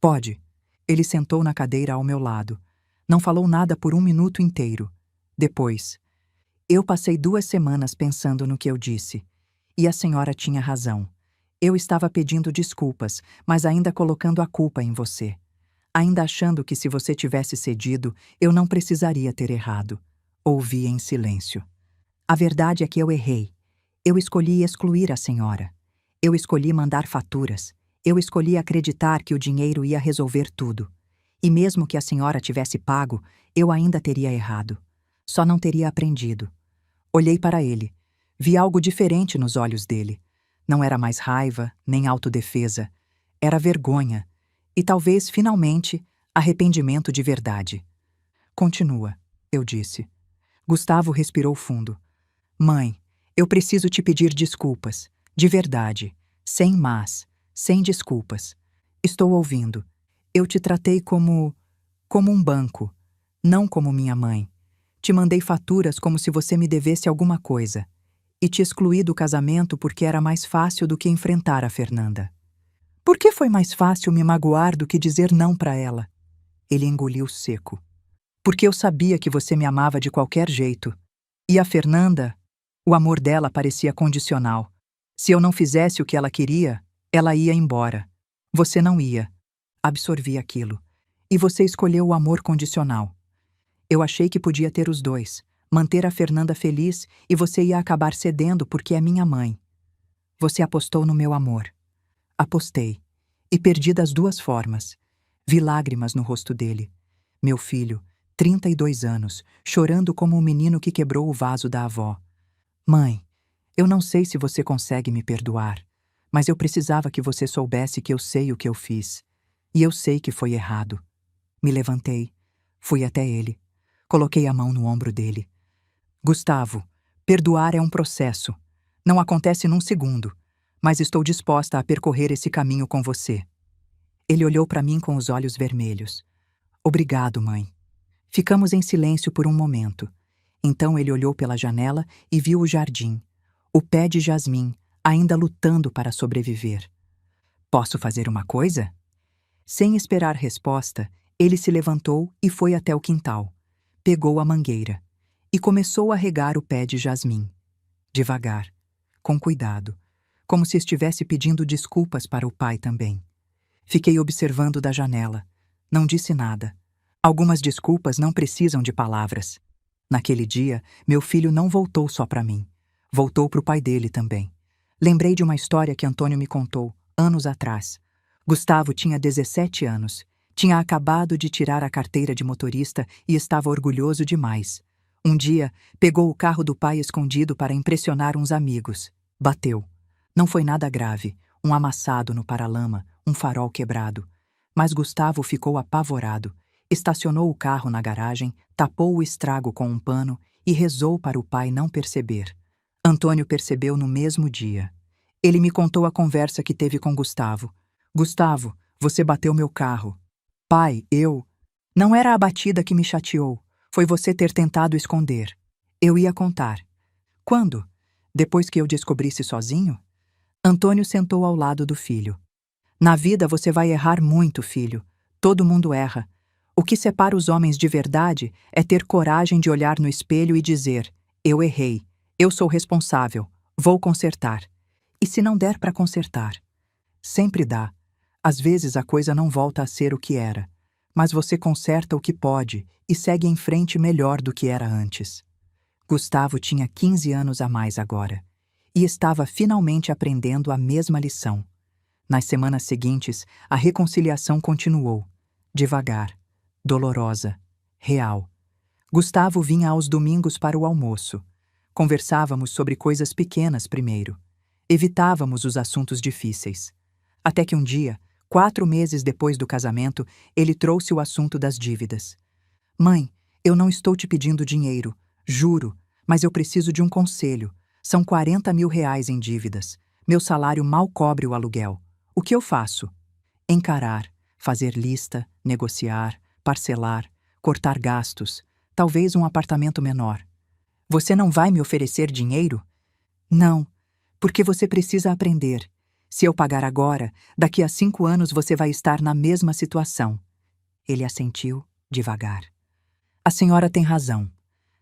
Pode. Ele sentou na cadeira ao meu lado. Não falou nada por 1 minuto inteiro. Depois, eu passei 2 semanas pensando no que eu disse. E a senhora tinha razão. Eu estava pedindo desculpas, mas ainda colocando a culpa em você. Ainda achando que se você tivesse cedido, eu não precisaria ter errado. Ouvi em silêncio. A verdade é que eu errei. Eu escolhi excluir a senhora. Eu escolhi mandar faturas. Eu escolhi acreditar que o dinheiro ia resolver tudo. E mesmo que a senhora tivesse pago, eu ainda teria errado. Só não teria aprendido. Olhei para ele. Vi algo diferente nos olhos dele. Não era mais raiva, nem autodefesa. Era vergonha. E talvez, finalmente, arrependimento de verdade. Continua, eu disse. Gustavo respirou fundo. Mãe, eu preciso te pedir desculpas. De verdade. Sem mas. Sem desculpas. Estou ouvindo. Eu te tratei como um banco. Não como minha mãe. Te mandei faturas como se você me devesse alguma coisa. E te excluí do casamento porque era mais fácil do que enfrentar a Fernanda. Por que foi mais fácil me magoar do que dizer não para ela? Ele engoliu seco. Porque eu sabia que você me amava de qualquer jeito. E a Fernanda, o amor dela parecia condicional. Se eu não fizesse o que ela queria, ela ia embora. Você não ia. Absorvi aquilo. E você escolheu o amor condicional. Eu achei que podia ter os dois. Manter a Fernanda feliz e você ia acabar cedendo porque é minha mãe. Você apostou no meu amor. Apostei. E perdi das 2 formas. Vi lágrimas no rosto dele. Meu filho, 32 anos, chorando como um menino que quebrou o vaso da avó. Mãe, eu não sei se você consegue me perdoar, mas eu precisava que você soubesse que eu sei o que eu fiz. E eu sei que foi errado. Me levantei, fui até ele, coloquei a mão no ombro dele. Gustavo, perdoar é um processo. Não acontece num segundo, mas estou disposta a percorrer esse caminho com você. Ele olhou para mim com os olhos vermelhos. Obrigado, mãe. Ficamos em silêncio por um momento. Então ele olhou pela janela e viu o jardim, o pé de jasmim, ainda lutando para sobreviver. Posso fazer uma coisa? Sem esperar resposta, ele se levantou e foi até o quintal. Pegou a mangueira e começou a regar o pé de jasmim. Devagar, com cuidado, como se estivesse pedindo desculpas para o pai também. Fiquei observando da janela. Não disse nada. Algumas desculpas não precisam de palavras. Naquele dia, meu filho não voltou só para mim. Voltou para o pai dele também. Lembrei de uma história que Antônio me contou, anos atrás. Gustavo tinha 17 anos. Tinha acabado de tirar a carteira de motorista e estava orgulhoso demais. Um dia, pegou o carro do pai escondido para impressionar uns amigos. Bateu. Não foi nada grave, um amassado no paralama, um farol quebrado. Mas Gustavo ficou apavorado. Estacionou o carro na garagem, tapou o estrago com um pano e rezou para o pai não perceber. Antônio percebeu no mesmo dia. Ele me contou a conversa que teve com Gustavo. Gustavo, você bateu meu carro. Pai, eu... Não era a batida que me chateou. Foi você ter tentado esconder. Eu ia contar. Quando? Depois que eu descobrisse sozinho? Antônio sentou ao lado do filho. Na vida você vai errar muito, filho. Todo mundo erra. O que separa os homens de verdade é ter coragem de olhar no espelho e dizer: eu errei, eu sou responsável, vou consertar. E se não der para consertar? Sempre dá. Às vezes a coisa não volta a ser o que era, mas você conserta o que pode e segue em frente melhor do que era antes. Gustavo tinha 15 anos a mais agora e estava finalmente aprendendo a mesma lição. Nas semanas seguintes, a reconciliação continuou, devagar, dolorosa, real. Gustavo vinha aos domingos para o almoço. Conversávamos sobre coisas pequenas primeiro. Evitávamos os assuntos difíceis. Até que um dia, 4 meses depois do casamento, ele trouxe o assunto das dívidas. Mãe, eu não estou te pedindo dinheiro, juro, mas eu preciso de um conselho. São 40 mil reais em dívidas. Meu salário mal cobre o aluguel. O que eu faço? Encarar, fazer lista, negociar, parcelar, cortar gastos, talvez um apartamento menor. Você não vai me oferecer dinheiro? Não, porque você precisa aprender. Se eu pagar agora, daqui a 5 anos você vai estar na mesma situação. Ele assentiu, devagar. A senhora tem razão.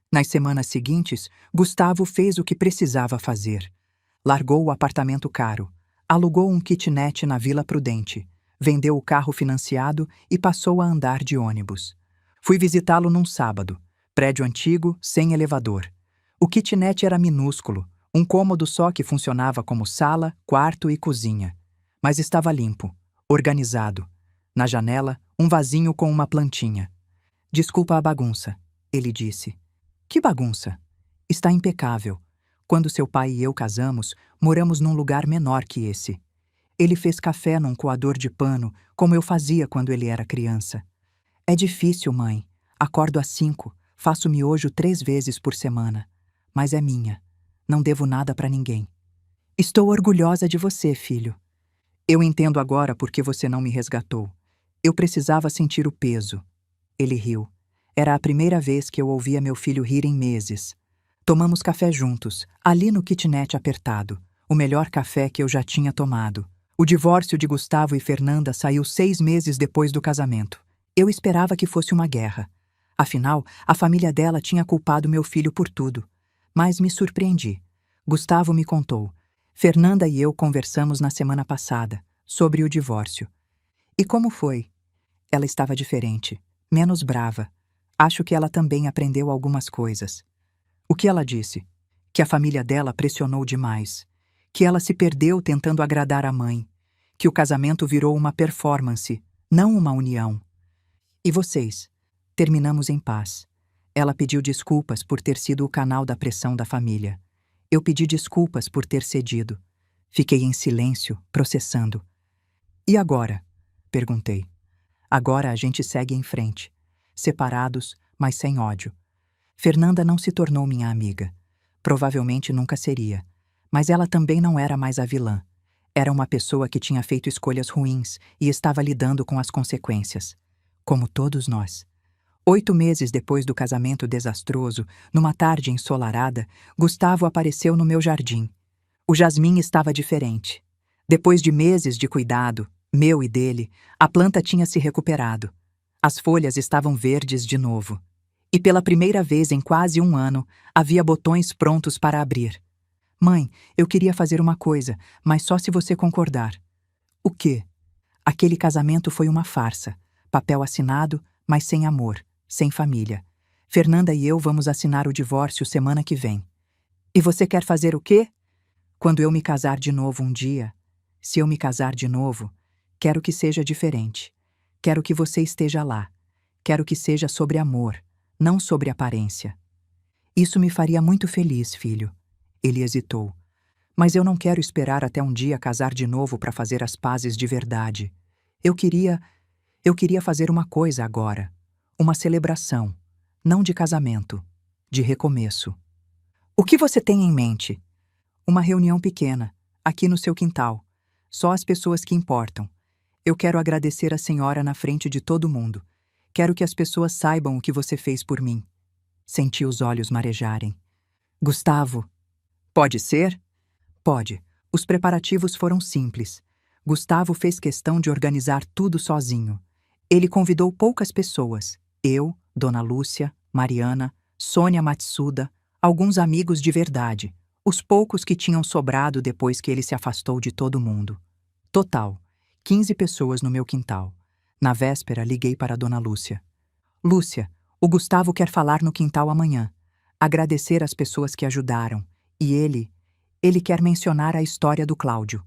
Nas semanas seguintes, Gustavo fez o que precisava fazer. Largou o apartamento caro, alugou um kitnet na Vila Prudente, vendeu o carro financiado e passou a andar de ônibus. Fui visitá-lo num sábado, prédio antigo, sem elevador. O kitnet era minúsculo, um cômodo só que funcionava como sala, quarto e cozinha. Mas estava limpo, organizado. Na janela, um vasinho com uma plantinha. Desculpa a bagunça, ele disse. Que bagunça? Está impecável. Quando seu pai e eu casamos, moramos num lugar menor que esse. Ele fez café num coador de pano, como eu fazia quando ele era criança. É difícil, mãe. Acordo às 5, faço miojo 3 vezes por semana. Mas é minha. Não devo nada para ninguém. Estou orgulhosa de você, filho. Eu entendo agora por que você não me resgatou. Eu precisava sentir o peso. Ele riu. Era a primeira vez que eu ouvia meu filho rir em meses. Tomamos café juntos, ali no kitnet apertado. O melhor café que eu já tinha tomado. O divórcio de Gustavo e Fernanda saiu 6 meses depois do casamento. Eu esperava que fosse uma guerra. Afinal, a família dela tinha culpado meu filho por tudo. Mas me surpreendi. Gustavo me contou. Fernanda e eu conversamos na semana passada, sobre o divórcio. E como foi? Ela estava diferente, menos brava. Acho que ela também aprendeu algumas coisas. O que ela disse? Que a família dela pressionou demais. Que ela se perdeu tentando agradar a mãe. Que o casamento virou uma performance, não uma união. E vocês? Terminamos em paz. Ela pediu desculpas por ter sido o canal da pressão da família. Eu pedi desculpas por ter cedido. Fiquei em silêncio, processando. E agora? Perguntei. Agora a gente segue em frente, separados, mas sem ódio. Fernanda não se tornou minha amiga. Provavelmente nunca seria. Mas ela também não era mais a vilã. Era uma pessoa que tinha feito escolhas ruins e estava lidando com as consequências. Como todos nós. 8 meses depois do casamento desastroso, numa tarde ensolarada, Gustavo apareceu no meu jardim. O jasmim estava diferente. Depois de meses de cuidado, meu e dele, a planta tinha se recuperado. As folhas estavam verdes de novo. E pela primeira vez em quase um ano, havia botões prontos para abrir. Mãe, eu queria fazer uma coisa, mas só se você concordar. O quê? Aquele casamento foi uma farsa. Papel assinado, mas sem amor, sem família. Fernanda e eu vamos assinar o divórcio semana que vem. E você quer fazer o quê? Quando eu me casar de novo um dia, se eu me casar de novo, quero que seja diferente. Quero que você esteja lá. Quero que seja sobre amor, não sobre aparência. Isso me faria muito feliz, filho. Ele hesitou. Mas eu não quero esperar até um dia casar de novo para fazer as pazes de verdade. Eu queria fazer uma coisa agora. Uma celebração. Não de casamento. De recomeço. O que você tem em mente? Uma reunião pequena, aqui no seu quintal. Só as pessoas que importam. Eu quero agradecer a senhora na frente de todo mundo. Quero que as pessoas saibam o que você fez por mim. Senti os olhos marejarem. Gustavo. Pode ser? Pode. Os preparativos foram simples. Gustavo fez questão de organizar tudo sozinho. Ele convidou poucas pessoas. Eu, Dona Lúcia, Mariana, Sônia Matsuda, alguns amigos de verdade. Os poucos que tinham sobrado depois que ele se afastou de todo mundo. Total, 15 pessoas no meu quintal. Na véspera, liguei para Dona Lúcia. Lúcia, o Gustavo quer falar no quintal amanhã. Agradecer as pessoas que ajudaram. E ele quer mencionar a história do Cláudio,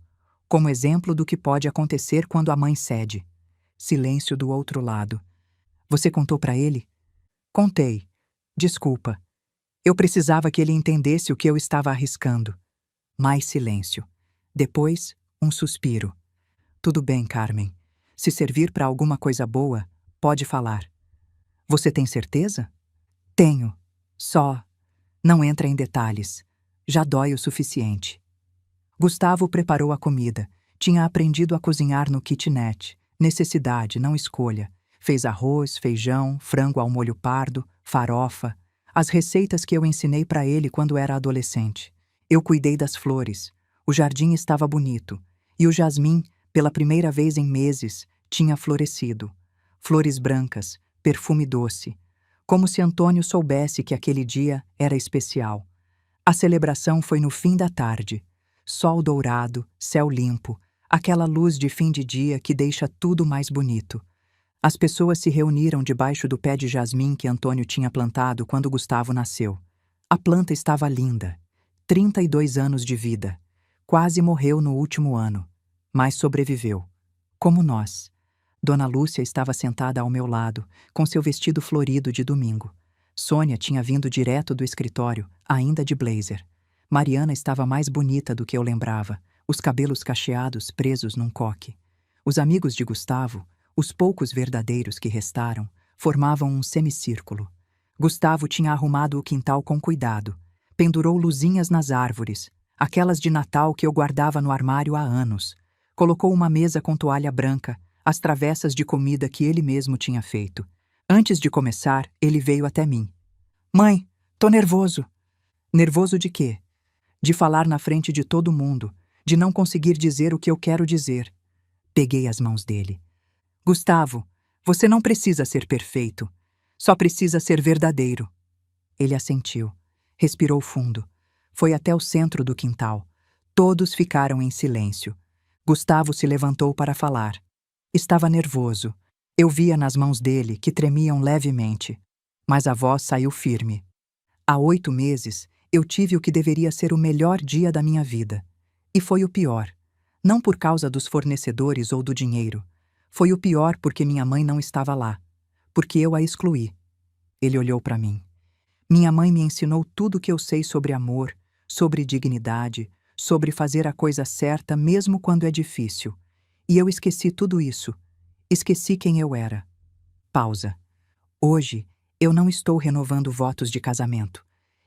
como exemplo do que pode acontecer quando a mãe cede. Silêncio do outro lado. Você contou para ele? Contei. Desculpa. Eu precisava que ele entendesse o que eu estava arriscando. Mais silêncio. Depois, um suspiro. Tudo bem, Carmen. Se servir para alguma coisa boa, pode falar. Você tem certeza? Tenho. Só. Não entra em detalhes. Já dói o suficiente. Gustavo preparou a comida. Tinha aprendido a cozinhar no kitnet. Necessidade, não escolha. Fez arroz, feijão, frango ao molho pardo, farofa. As receitas que eu ensinei para ele quando era adolescente. Eu cuidei das flores. O jardim estava bonito. E o jasmim, pela primeira vez em meses, tinha florescido. Flores brancas, perfume doce. Como se Antônio soubesse que aquele dia era especial. A celebração foi no fim da tarde. Sol dourado, céu limpo, aquela luz de fim de dia que deixa tudo mais bonito. As pessoas se reuniram debaixo do pé de jasmim que Antônio tinha plantado quando Gustavo nasceu. A planta estava linda. 32 anos de vida. Quase morreu no último ano, mas sobreviveu. Como nós. Dona Lúcia estava sentada ao meu lado, com seu vestido florido de domingo. Sônia tinha vindo direto do escritório, ainda de blazer. Mariana estava mais bonita do que eu lembrava, os cabelos cacheados presos num coque. Os amigos de Gustavo, os poucos verdadeiros que restaram, formavam um semicírculo. Gustavo tinha arrumado o quintal com cuidado. Pendurou luzinhas nas árvores, aquelas de Natal que eu guardava no armário há anos. Colocou uma mesa com toalha branca, as travessas de comida que ele mesmo tinha feito. Antes de começar, ele veio até mim. Mãe, tô nervoso. Nervoso de quê? De falar na frente de todo mundo, de não conseguir dizer o que eu quero dizer. Peguei as mãos dele. Gustavo, você não precisa ser perfeito. Só precisa ser verdadeiro. Ele assentiu. Respirou fundo. Foi até o centro do quintal. Todos ficaram em silêncio. Gustavo se levantou para falar. Estava nervoso. Eu via nas mãos dele que tremiam levemente. Mas a voz saiu firme. Há 8 meses, eu tive o que deveria ser o melhor dia da minha vida. E foi o pior. Não por causa dos fornecedores ou do dinheiro. Foi o pior porque minha mãe não estava lá, porque eu a excluí. Ele olhou para mim. Minha mãe me ensinou tudo o que eu sei sobre amor, sobre dignidade, sobre fazer a coisa certa mesmo quando é difícil. E eu esqueci tudo isso. Esqueci quem eu era. Pausa. Hoje, eu não estou renovando votos de casamento.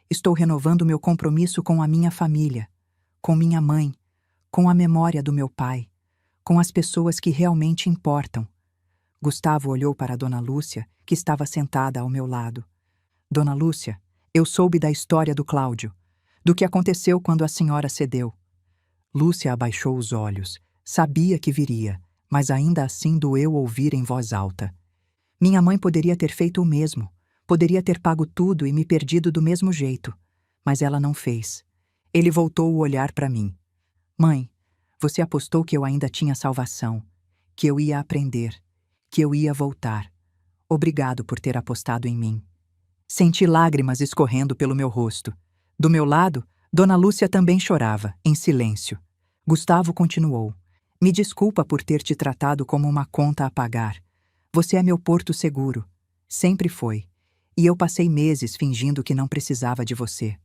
Estou renovando meu compromisso com a minha família, com minha mãe, com a memória do meu pai, com as pessoas que realmente importam. Gustavo olhou para Dona Lúcia, que estava sentada ao meu lado. Dona Lúcia, eu soube da história do Cláudio, do que aconteceu quando a senhora cedeu. Lúcia abaixou os olhos. Sabia que viria, mas ainda assim doeu ouvir em voz alta. Minha mãe poderia ter feito o mesmo, poderia ter pago tudo e me perdido do mesmo jeito, mas ela não fez. Ele voltou o olhar para mim. Mãe, você apostou que eu ainda tinha salvação, que eu ia aprender, que eu ia voltar. Obrigado por ter apostado em mim. Senti lágrimas escorrendo pelo meu rosto. Do meu lado, Dona Lúcia também chorava, em silêncio. Gustavo continuou. Me desculpa por ter te tratado como uma conta a pagar. Você é meu porto seguro. Sempre foi. E eu passei meses fingindo que não precisava de você.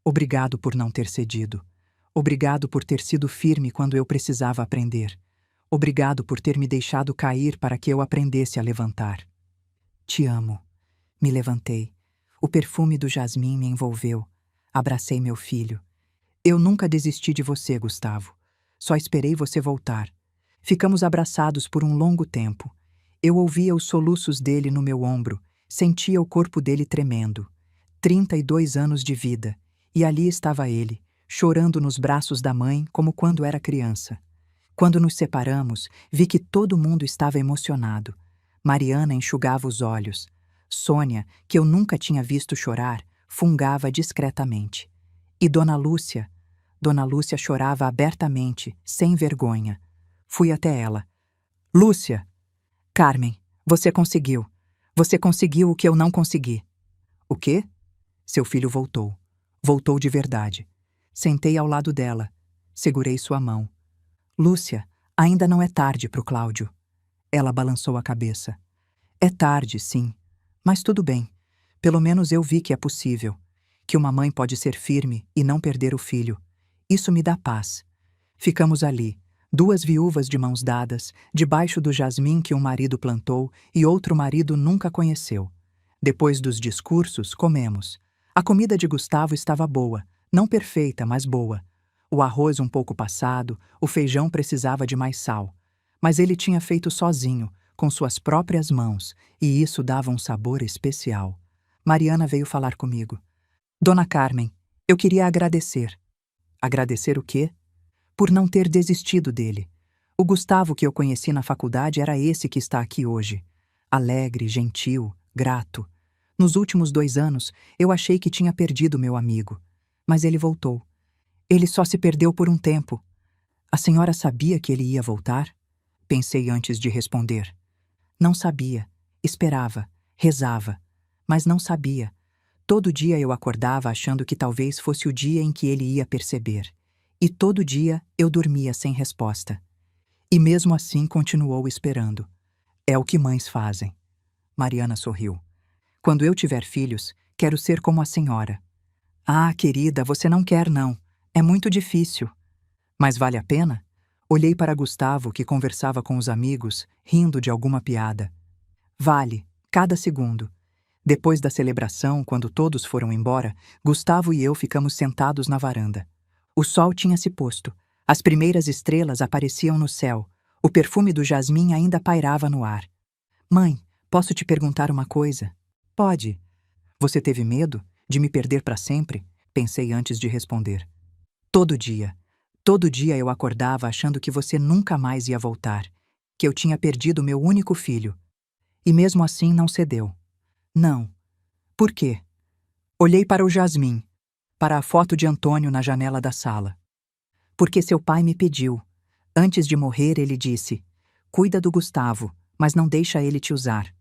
Obrigado por não ter cedido. Obrigado por ter sido firme quando eu precisava aprender. Obrigado por ter me deixado cair para que eu aprendesse a levantar. Te amo. Me levantei. O perfume do jasmim me envolveu. Abracei meu filho. Eu nunca desisti de você, Gustavo. Só esperei você voltar. Ficamos abraçados por um longo tempo. Eu ouvia os soluços dele no meu ombro, sentia o corpo dele tremendo. 32 anos de vida, e ali estava ele, chorando nos braços da mãe como quando era criança. Quando nos separamos, vi que todo mundo estava emocionado. Mariana enxugava os olhos. Sônia, que eu nunca tinha visto chorar, fungava discretamente. E Dona Lúcia chorava abertamente, sem vergonha. Fui até ela. Lúcia! Carmen, você conseguiu. Você conseguiu o que eu não consegui. O quê? Seu filho voltou. Voltou de verdade. Sentei ao lado dela. Segurei sua mão. Lúcia, ainda não é tarde pro Cláudio. Ela balançou a cabeça. É tarde, sim. Mas tudo bem. Pelo menos eu vi que é possível. Que uma mãe pode ser firme e não perder o filho. Isso me dá paz. Ficamos ali, 2 viúvas de mãos dadas, debaixo do jasmim que um marido plantou e outro marido nunca conheceu. Depois dos discursos, comemos. A comida de Gustavo estava boa, não perfeita, mas boa. O arroz um pouco passado, o feijão precisava de mais sal. Mas ele tinha feito sozinho, com suas próprias mãos, e isso dava um sabor especial. Mariana veio falar comigo. Dona Carmen, eu queria agradecer. Agradecer o quê? Por não ter desistido dele. O Gustavo que eu conheci na faculdade era esse que está aqui hoje. Alegre, gentil, grato. Nos últimos 2 anos, eu achei que tinha perdido meu amigo. Mas ele voltou. Ele só se perdeu por um tempo. A senhora sabia que ele ia voltar? Pensei antes de responder. Não sabia. Esperava. Rezava. Mas não sabia. Todo dia eu acordava achando que talvez fosse o dia em que ele ia perceber. E todo dia eu dormia sem resposta. E mesmo assim continuou esperando. É o que mães fazem. Mariana sorriu. Quando eu tiver filhos, quero ser como a senhora. Ah, querida, você não quer não. É muito difícil. Mas vale a pena? Olhei para Gustavo, que conversava com os amigos, rindo de alguma piada. Vale, cada segundo. Depois da celebração, quando todos foram embora, Gustavo e eu ficamos sentados na varanda. O sol tinha se posto. As primeiras estrelas apareciam no céu. O perfume do jasmim ainda pairava no ar. Mãe, posso te perguntar uma coisa? Pode. Você teve medo de me perder para sempre? Pensei antes de responder. Todo dia eu acordava achando que você nunca mais ia voltar, que eu tinha perdido meu único filho. E mesmo assim não cedeu. Não. Por quê? Olhei para o jasmim, para a foto de Antônio na janela da sala. Porque seu pai me pediu. Antes de morrer, ele disse: cuida do Gustavo, mas não deixa ele te usar.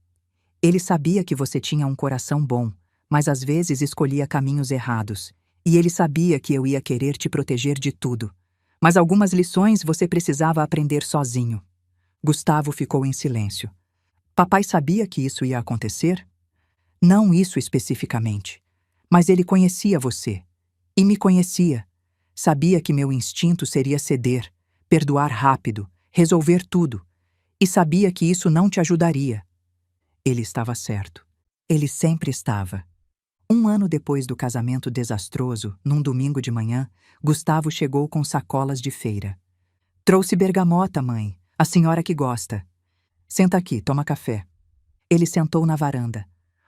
Ele sabia que você tinha um coração bom, mas às vezes escolhia caminhos errados. E ele sabia que eu ia querer te proteger de tudo. Mas algumas lições você precisava aprender sozinho. Gustavo ficou em silêncio. Papai sabia que isso ia acontecer? Não isso especificamente. Mas ele conhecia você. E me conhecia. Sabia que meu instinto seria ceder, perdoar rápido, resolver tudo. E sabia que isso não te ajudaria. Ele estava certo. Ele sempre estava. 1 ano depois do casamento desastroso, num domingo de manhã, Gustavo chegou com sacolas de feira. Trouxe bergamota, mãe, a senhora que gosta. Senta aqui, toma café. Ele sentou na varanda,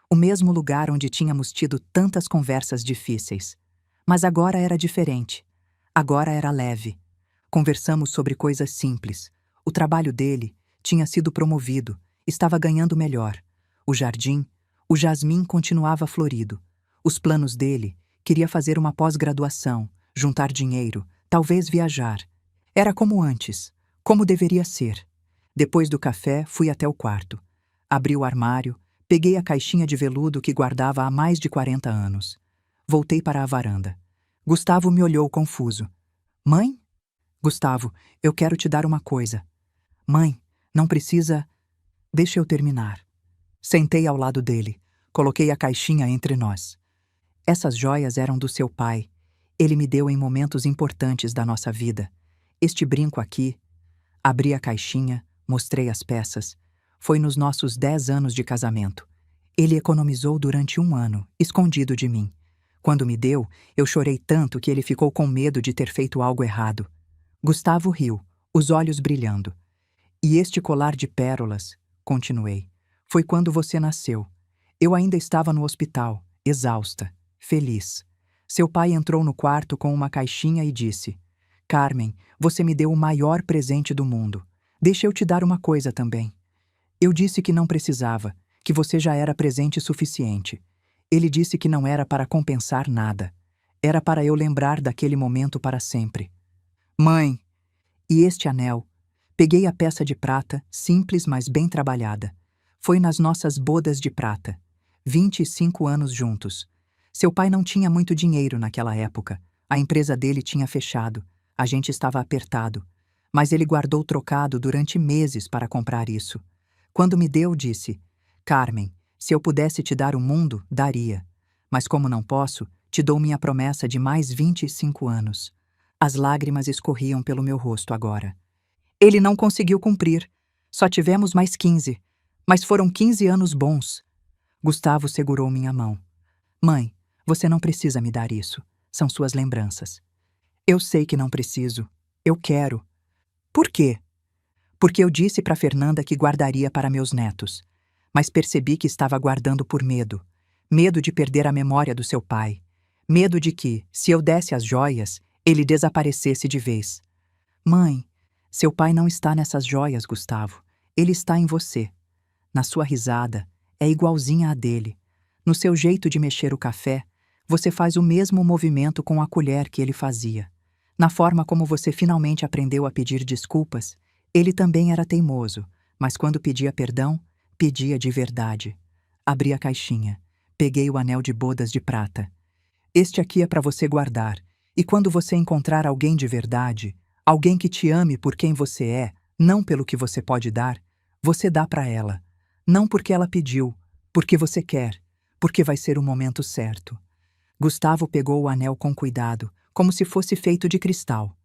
o mesmo lugar onde tínhamos tido tantas conversas difíceis. Mas agora era diferente. Agora era leve. Conversamos sobre coisas simples. O trabalho dele tinha sido promovido, estava ganhando melhor. O jardim, o jasmim continuava florido. Os planos dele, queria fazer uma pós-graduação, juntar dinheiro, talvez viajar. Era como antes, como deveria ser. Depois do café, fui até o quarto. Abri o armário, peguei a caixinha de veludo que guardava há mais de 40 anos. Voltei para a varanda. Gustavo me olhou confuso. Mãe? Gustavo, eu quero te dar uma coisa. Mãe, não precisa... Deixa eu terminar. Sentei ao lado dele. Coloquei a caixinha entre nós. Essas joias eram do seu pai. Ele me deu em momentos importantes da nossa vida. Este brinco aqui... Abri a caixinha, mostrei as peças. Foi nos nossos 10 anos de casamento. Ele economizou durante 1 ano, escondido de mim. Quando me deu, eu chorei tanto que ele ficou com medo de ter feito algo errado. Gustavo riu, os olhos brilhando. E este colar de pérolas, continuei, foi quando você nasceu. Eu ainda estava no hospital, exausta, feliz. Seu pai entrou no quarto com uma caixinha e disse: Carmen, você me deu o maior presente do mundo. Deixa eu te dar uma coisa também. Eu disse que não precisava, que você já era presente suficiente. Ele disse que não era para compensar nada. Era para eu lembrar daquele momento para sempre. Mãe! E este anel? Peguei a peça de prata, simples mas bem trabalhada. Foi nas nossas bodas de prata. 25 anos juntos. Seu pai não tinha muito dinheiro naquela época. A empresa dele tinha fechado. A gente estava apertado. Mas ele guardou trocado durante meses para comprar isso. Quando me deu, disse: Carmen, se eu pudesse te dar o mundo, daria. Mas como não posso, te dou minha promessa de mais 25 anos. As lágrimas escorriam pelo meu rosto agora. Ele não conseguiu cumprir. Só tivemos mais 15. Mas foram 15 anos bons. Gustavo segurou minha mão. Mãe, você não precisa me dar isso. São suas lembranças. Eu sei que não preciso. Eu quero. Por quê? Porque eu disse para Fernanda que guardaria para meus netos. Mas percebi que estava guardando por medo. Medo de perder a memória do seu pai. Medo de que, se eu desse as joias, ele desaparecesse de vez. Mãe, seu pai não está nessas joias, Gustavo. Ele está em você. Na sua risada, é igualzinha à dele. No seu jeito de mexer o café, você faz o mesmo movimento com a colher que ele fazia. Na forma como você finalmente aprendeu a pedir desculpas, ele também era teimoso, mas quando pedia perdão, pedia de verdade. Abri a caixinha. Peguei o anel de bodas de prata. Este aqui é para você guardar, e quando você encontrar alguém de verdade, alguém que te ame por quem você é, não pelo que você pode dar, você dá para ela. Não porque ela pediu, porque você quer, porque vai ser o momento certo. Gustavo pegou o anel com cuidado, como se fosse feito de cristal.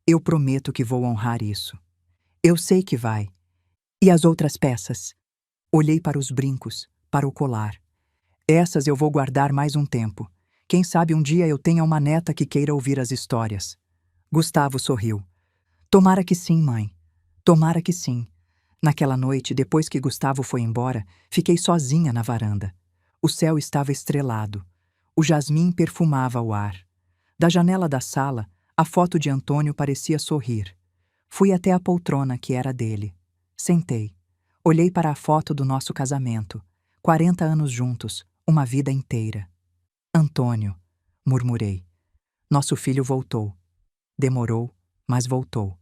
Eu prometo que vou honrar isso. Eu sei que vai. E as outras peças? Olhei para os brincos, para o colar. Essas eu vou guardar mais um tempo. Quem sabe um dia eu tenha uma neta que queira ouvir as histórias. Gustavo sorriu. Tomara que sim, mãe. Tomara que sim. Naquela noite, depois que Gustavo foi embora, fiquei sozinha na varanda. O céu estava estrelado. O jasmim perfumava o ar. Da janela da sala, a foto de Antônio parecia sorrir. Fui até a poltrona que era dele. Sentei. Olhei para a foto do nosso casamento. 40 anos juntos, uma vida inteira. Antônio, murmurei. Nosso filho voltou. Demorou, mas voltou.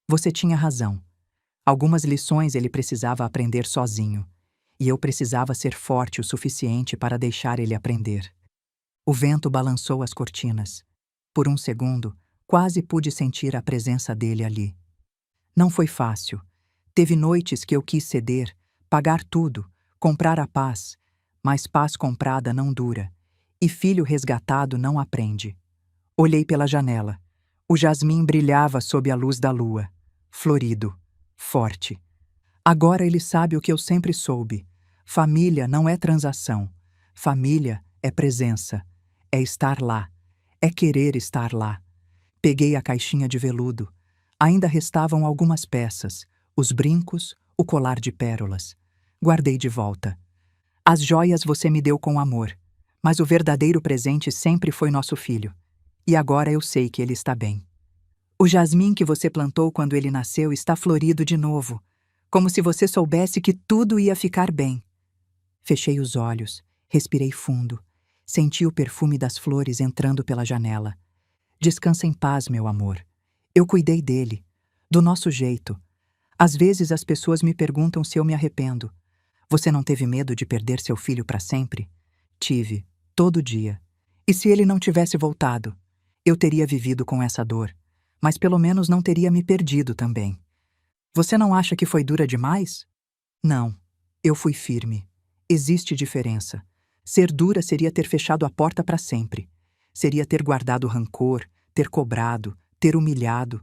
Você tinha razão. Algumas lições ele precisava aprender sozinho. E eu precisava ser forte o suficiente para deixar ele aprender. O vento balançou as cortinas. Por um segundo, quase pude sentir a presença dele ali. Não foi fácil. Teve noites que eu quis ceder, pagar tudo, comprar a paz, mas paz comprada não dura, e filho resgatado não aprende. Olhei pela janela. O jasmim brilhava sob a luz da lua, florido, forte. Agora ele sabe o que eu sempre soube. Família não é transação. Família é presença. É estar lá. É querer estar lá. Peguei a caixinha de veludo. Ainda restavam algumas peças, os brincos, o colar de pérolas. Guardei de volta. As joias você me deu com amor, mas o verdadeiro presente sempre foi nosso filho. E agora eu sei que ele está bem. O jasmim que você plantou quando ele nasceu está florido de novo, como se você soubesse que tudo ia ficar bem. Fechei os olhos, respirei fundo, senti o perfume das flores entrando pela janela. Descansa em paz, meu amor. Eu cuidei dele, do nosso jeito. Às vezes as pessoas me perguntam se eu me arrependo. Você não teve medo de perder seu filho para sempre? Tive, todo dia. E se ele não tivesse voltado? Eu teria vivido com essa dor, mas pelo menos não teria me perdido também. Você não acha que foi dura demais? Não, eu fui firme. Existe diferença. Ser dura seria ter fechado a porta para sempre. Seria ter guardado rancor, ter cobrado, ter humilhado.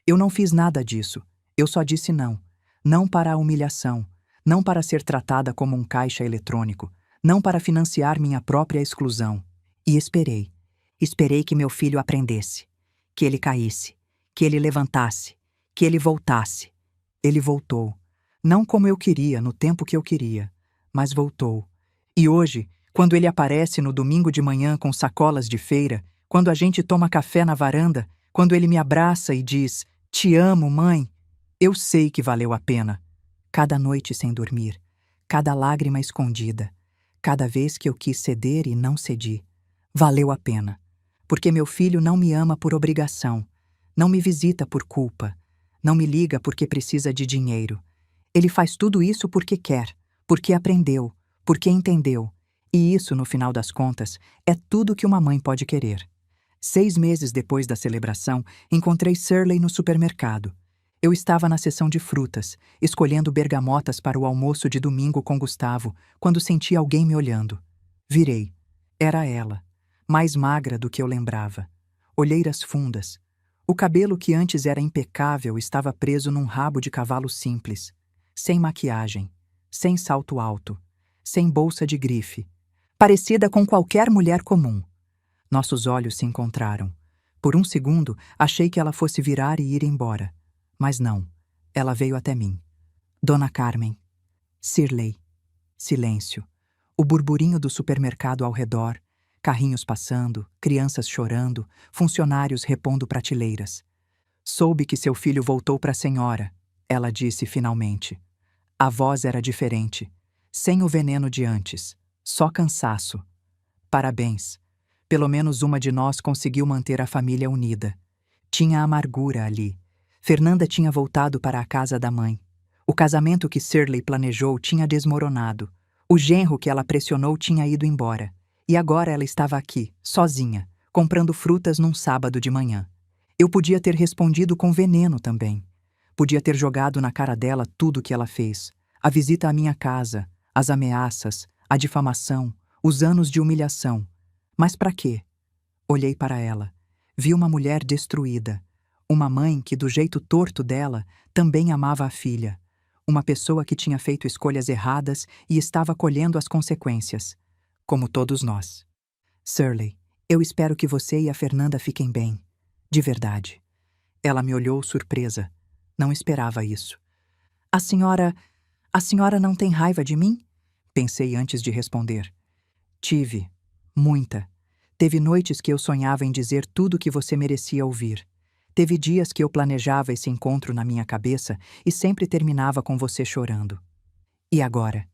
Eu não fiz nada disso. Eu só disse não. Não para a humilhação. Não para ser tratada como um caixa eletrônico. Não para financiar minha própria exclusão. E esperei. Esperei que meu filho aprendesse. Que ele caísse. Que ele levantasse. Que ele voltasse. Ele voltou. Não como eu queria, no tempo que eu queria. Mas voltou. E hoje, quando ele aparece no domingo de manhã com sacolas de feira, quando a gente toma café na varanda, quando ele me abraça e diz, "Te amo, mãe", eu sei que valeu a pena. Cada noite sem dormir, cada lágrima escondida, cada vez que eu quis ceder e não cedi. Valeu a pena. Porque meu filho não me ama por obrigação, não me visita por culpa, não me liga porque precisa de dinheiro. Ele faz tudo isso porque quer, porque aprendeu, porque entendeu. E isso, no final das contas, é tudo que uma mãe pode querer. 6 meses depois da celebração, encontrei Shirley no supermercado. Eu estava na seção de frutas, escolhendo bergamotas para o almoço de domingo com Gustavo, quando senti alguém me olhando. Virei. Era ela, mais magra do que eu lembrava. Olheiras fundas. O cabelo que antes era impecável estava preso num rabo de cavalo simples, sem maquiagem, sem salto alto, sem bolsa de grife, parecida com qualquer mulher comum. Nossos olhos se encontraram. Por um segundo, achei que ela fosse virar e ir embora. Mas não. Ela veio até mim. Dona Carmen. Shirley. Silêncio. O burburinho do supermercado ao redor, carrinhos passando, crianças chorando, funcionários repondo prateleiras. Soube que seu filho voltou para a senhora, ela disse finalmente. A voz era diferente, sem o veneno de antes, só cansaço. Parabéns. Pelo menos uma de nós conseguiu manter a família unida. Tinha amargura ali. Fernanda tinha voltado para a casa da mãe. O casamento que Shirley planejou tinha desmoronado. O genro que ela pressionou tinha ido embora. E agora ela estava aqui, sozinha, comprando frutas num sábado de manhã. Eu podia ter respondido com veneno também. Podia ter jogado na cara dela tudo o que ela fez. A visita à minha casa, as ameaças, a difamação, os anos de humilhação. Mas para quê? Olhei para ela. Vi uma mulher destruída. Uma mãe que, do jeito torto dela, também amava a filha. Uma pessoa que tinha feito escolhas erradas e estava colhendo as consequências. Como todos nós. Shirley, eu espero que você e a Fernanda fiquem bem. De verdade. Ela me olhou surpresa. Não esperava isso. A senhora não tem raiva de mim? Pensei antes de responder. Tive. Muita. Teve noites que eu sonhava em dizer tudo o que você merecia ouvir. Teve dias que eu planejava esse encontro na minha cabeça e sempre terminava com você chorando. E agora?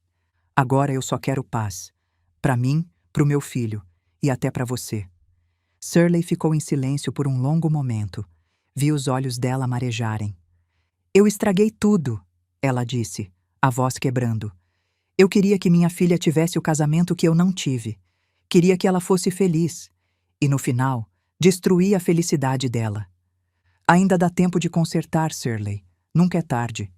Agora eu só quero paz. Para mim, para o meu filho e até para você. Shirley ficou em silêncio por um longo momento. Vi os olhos dela marejarem. Eu estraguei tudo, ela disse, a voz quebrando. Eu queria que minha filha tivesse o casamento que eu não tive. Queria que ela fosse feliz. E no final, destruí a felicidade dela. Ainda dá tempo de consertar, Shirley. Nunca é tarde.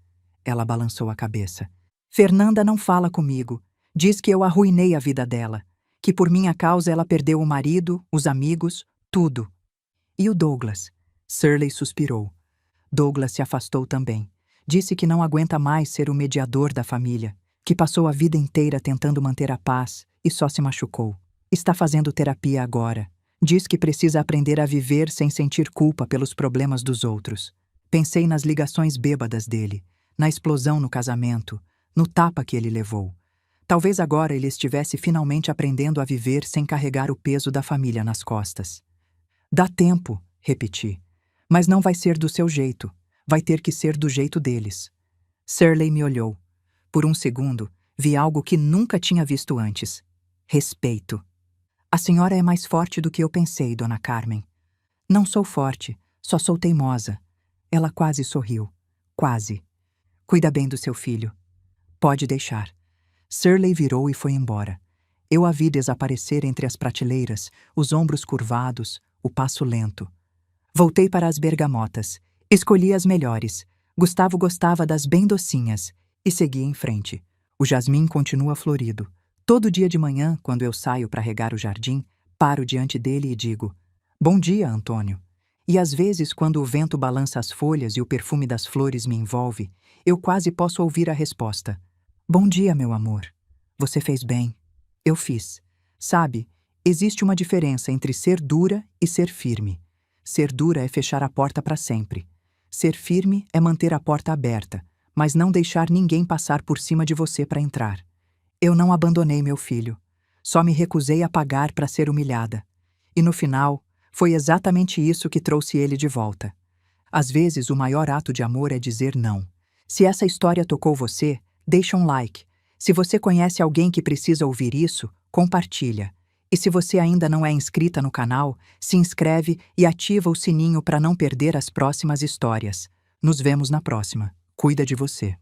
Ela balançou a cabeça. Fernanda não fala comigo. Diz que eu arruinei a vida dela. Que por minha causa ela perdeu o marido, os amigos, tudo. E o Douglas? Shirley suspirou. Douglas se afastou também. Disse que não aguenta mais ser o mediador da família, que passou a vida inteira tentando manter a paz e só se machucou. Está fazendo terapia agora. Diz que precisa aprender a viver sem sentir culpa pelos problemas dos outros. Pensei nas ligações bêbadas dele, na explosão no casamento, no tapa que ele levou. Talvez agora ele estivesse finalmente aprendendo a viver sem carregar o peso da família nas costas. Dá tempo, repeti. Mas não vai ser do seu jeito. Vai ter que ser do jeito deles. Shirley me olhou. Por um segundo, vi algo que nunca tinha visto antes. Respeito. A senhora é mais forte do que eu pensei, dona Carmen. Não sou forte, só sou teimosa. Ela quase sorriu. Quase. Cuida bem do seu filho. Pode deixar. Shirley virou e foi embora. Eu a vi desaparecer entre as prateleiras, os ombros curvados, o passo lento. Voltei para as bergamotas. Escolhi as melhores. Gustavo gostava das bem docinhas. E segui em frente. O jasmim continua florido. Todo dia de manhã, quando eu saio para regar o jardim, paro diante dele e digo: "Bom dia, Antônio." E às vezes, quando o vento balança as folhas e o perfume das flores me envolve, eu quase posso ouvir a resposta: "Bom dia, meu amor. Você fez bem." Eu fiz. Sabe, existe uma diferença entre ser dura e ser firme. Ser dura é fechar a porta para sempre. Ser firme é manter a porta aberta, mas não deixar ninguém passar por cima de você para entrar. Eu não abandonei meu filho. Só me recusei a pagar para ser humilhada. E no final, foi exatamente isso que trouxe ele de volta. Às vezes, o maior ato de amor é dizer não. Se essa história tocou você, deixa um like. Se você conhece alguém que precisa ouvir isso, compartilha. E se você ainda não é inscrita no canal, se inscreve e ativa o sininho para não perder as próximas histórias. Nos vemos na próxima. Cuida de você.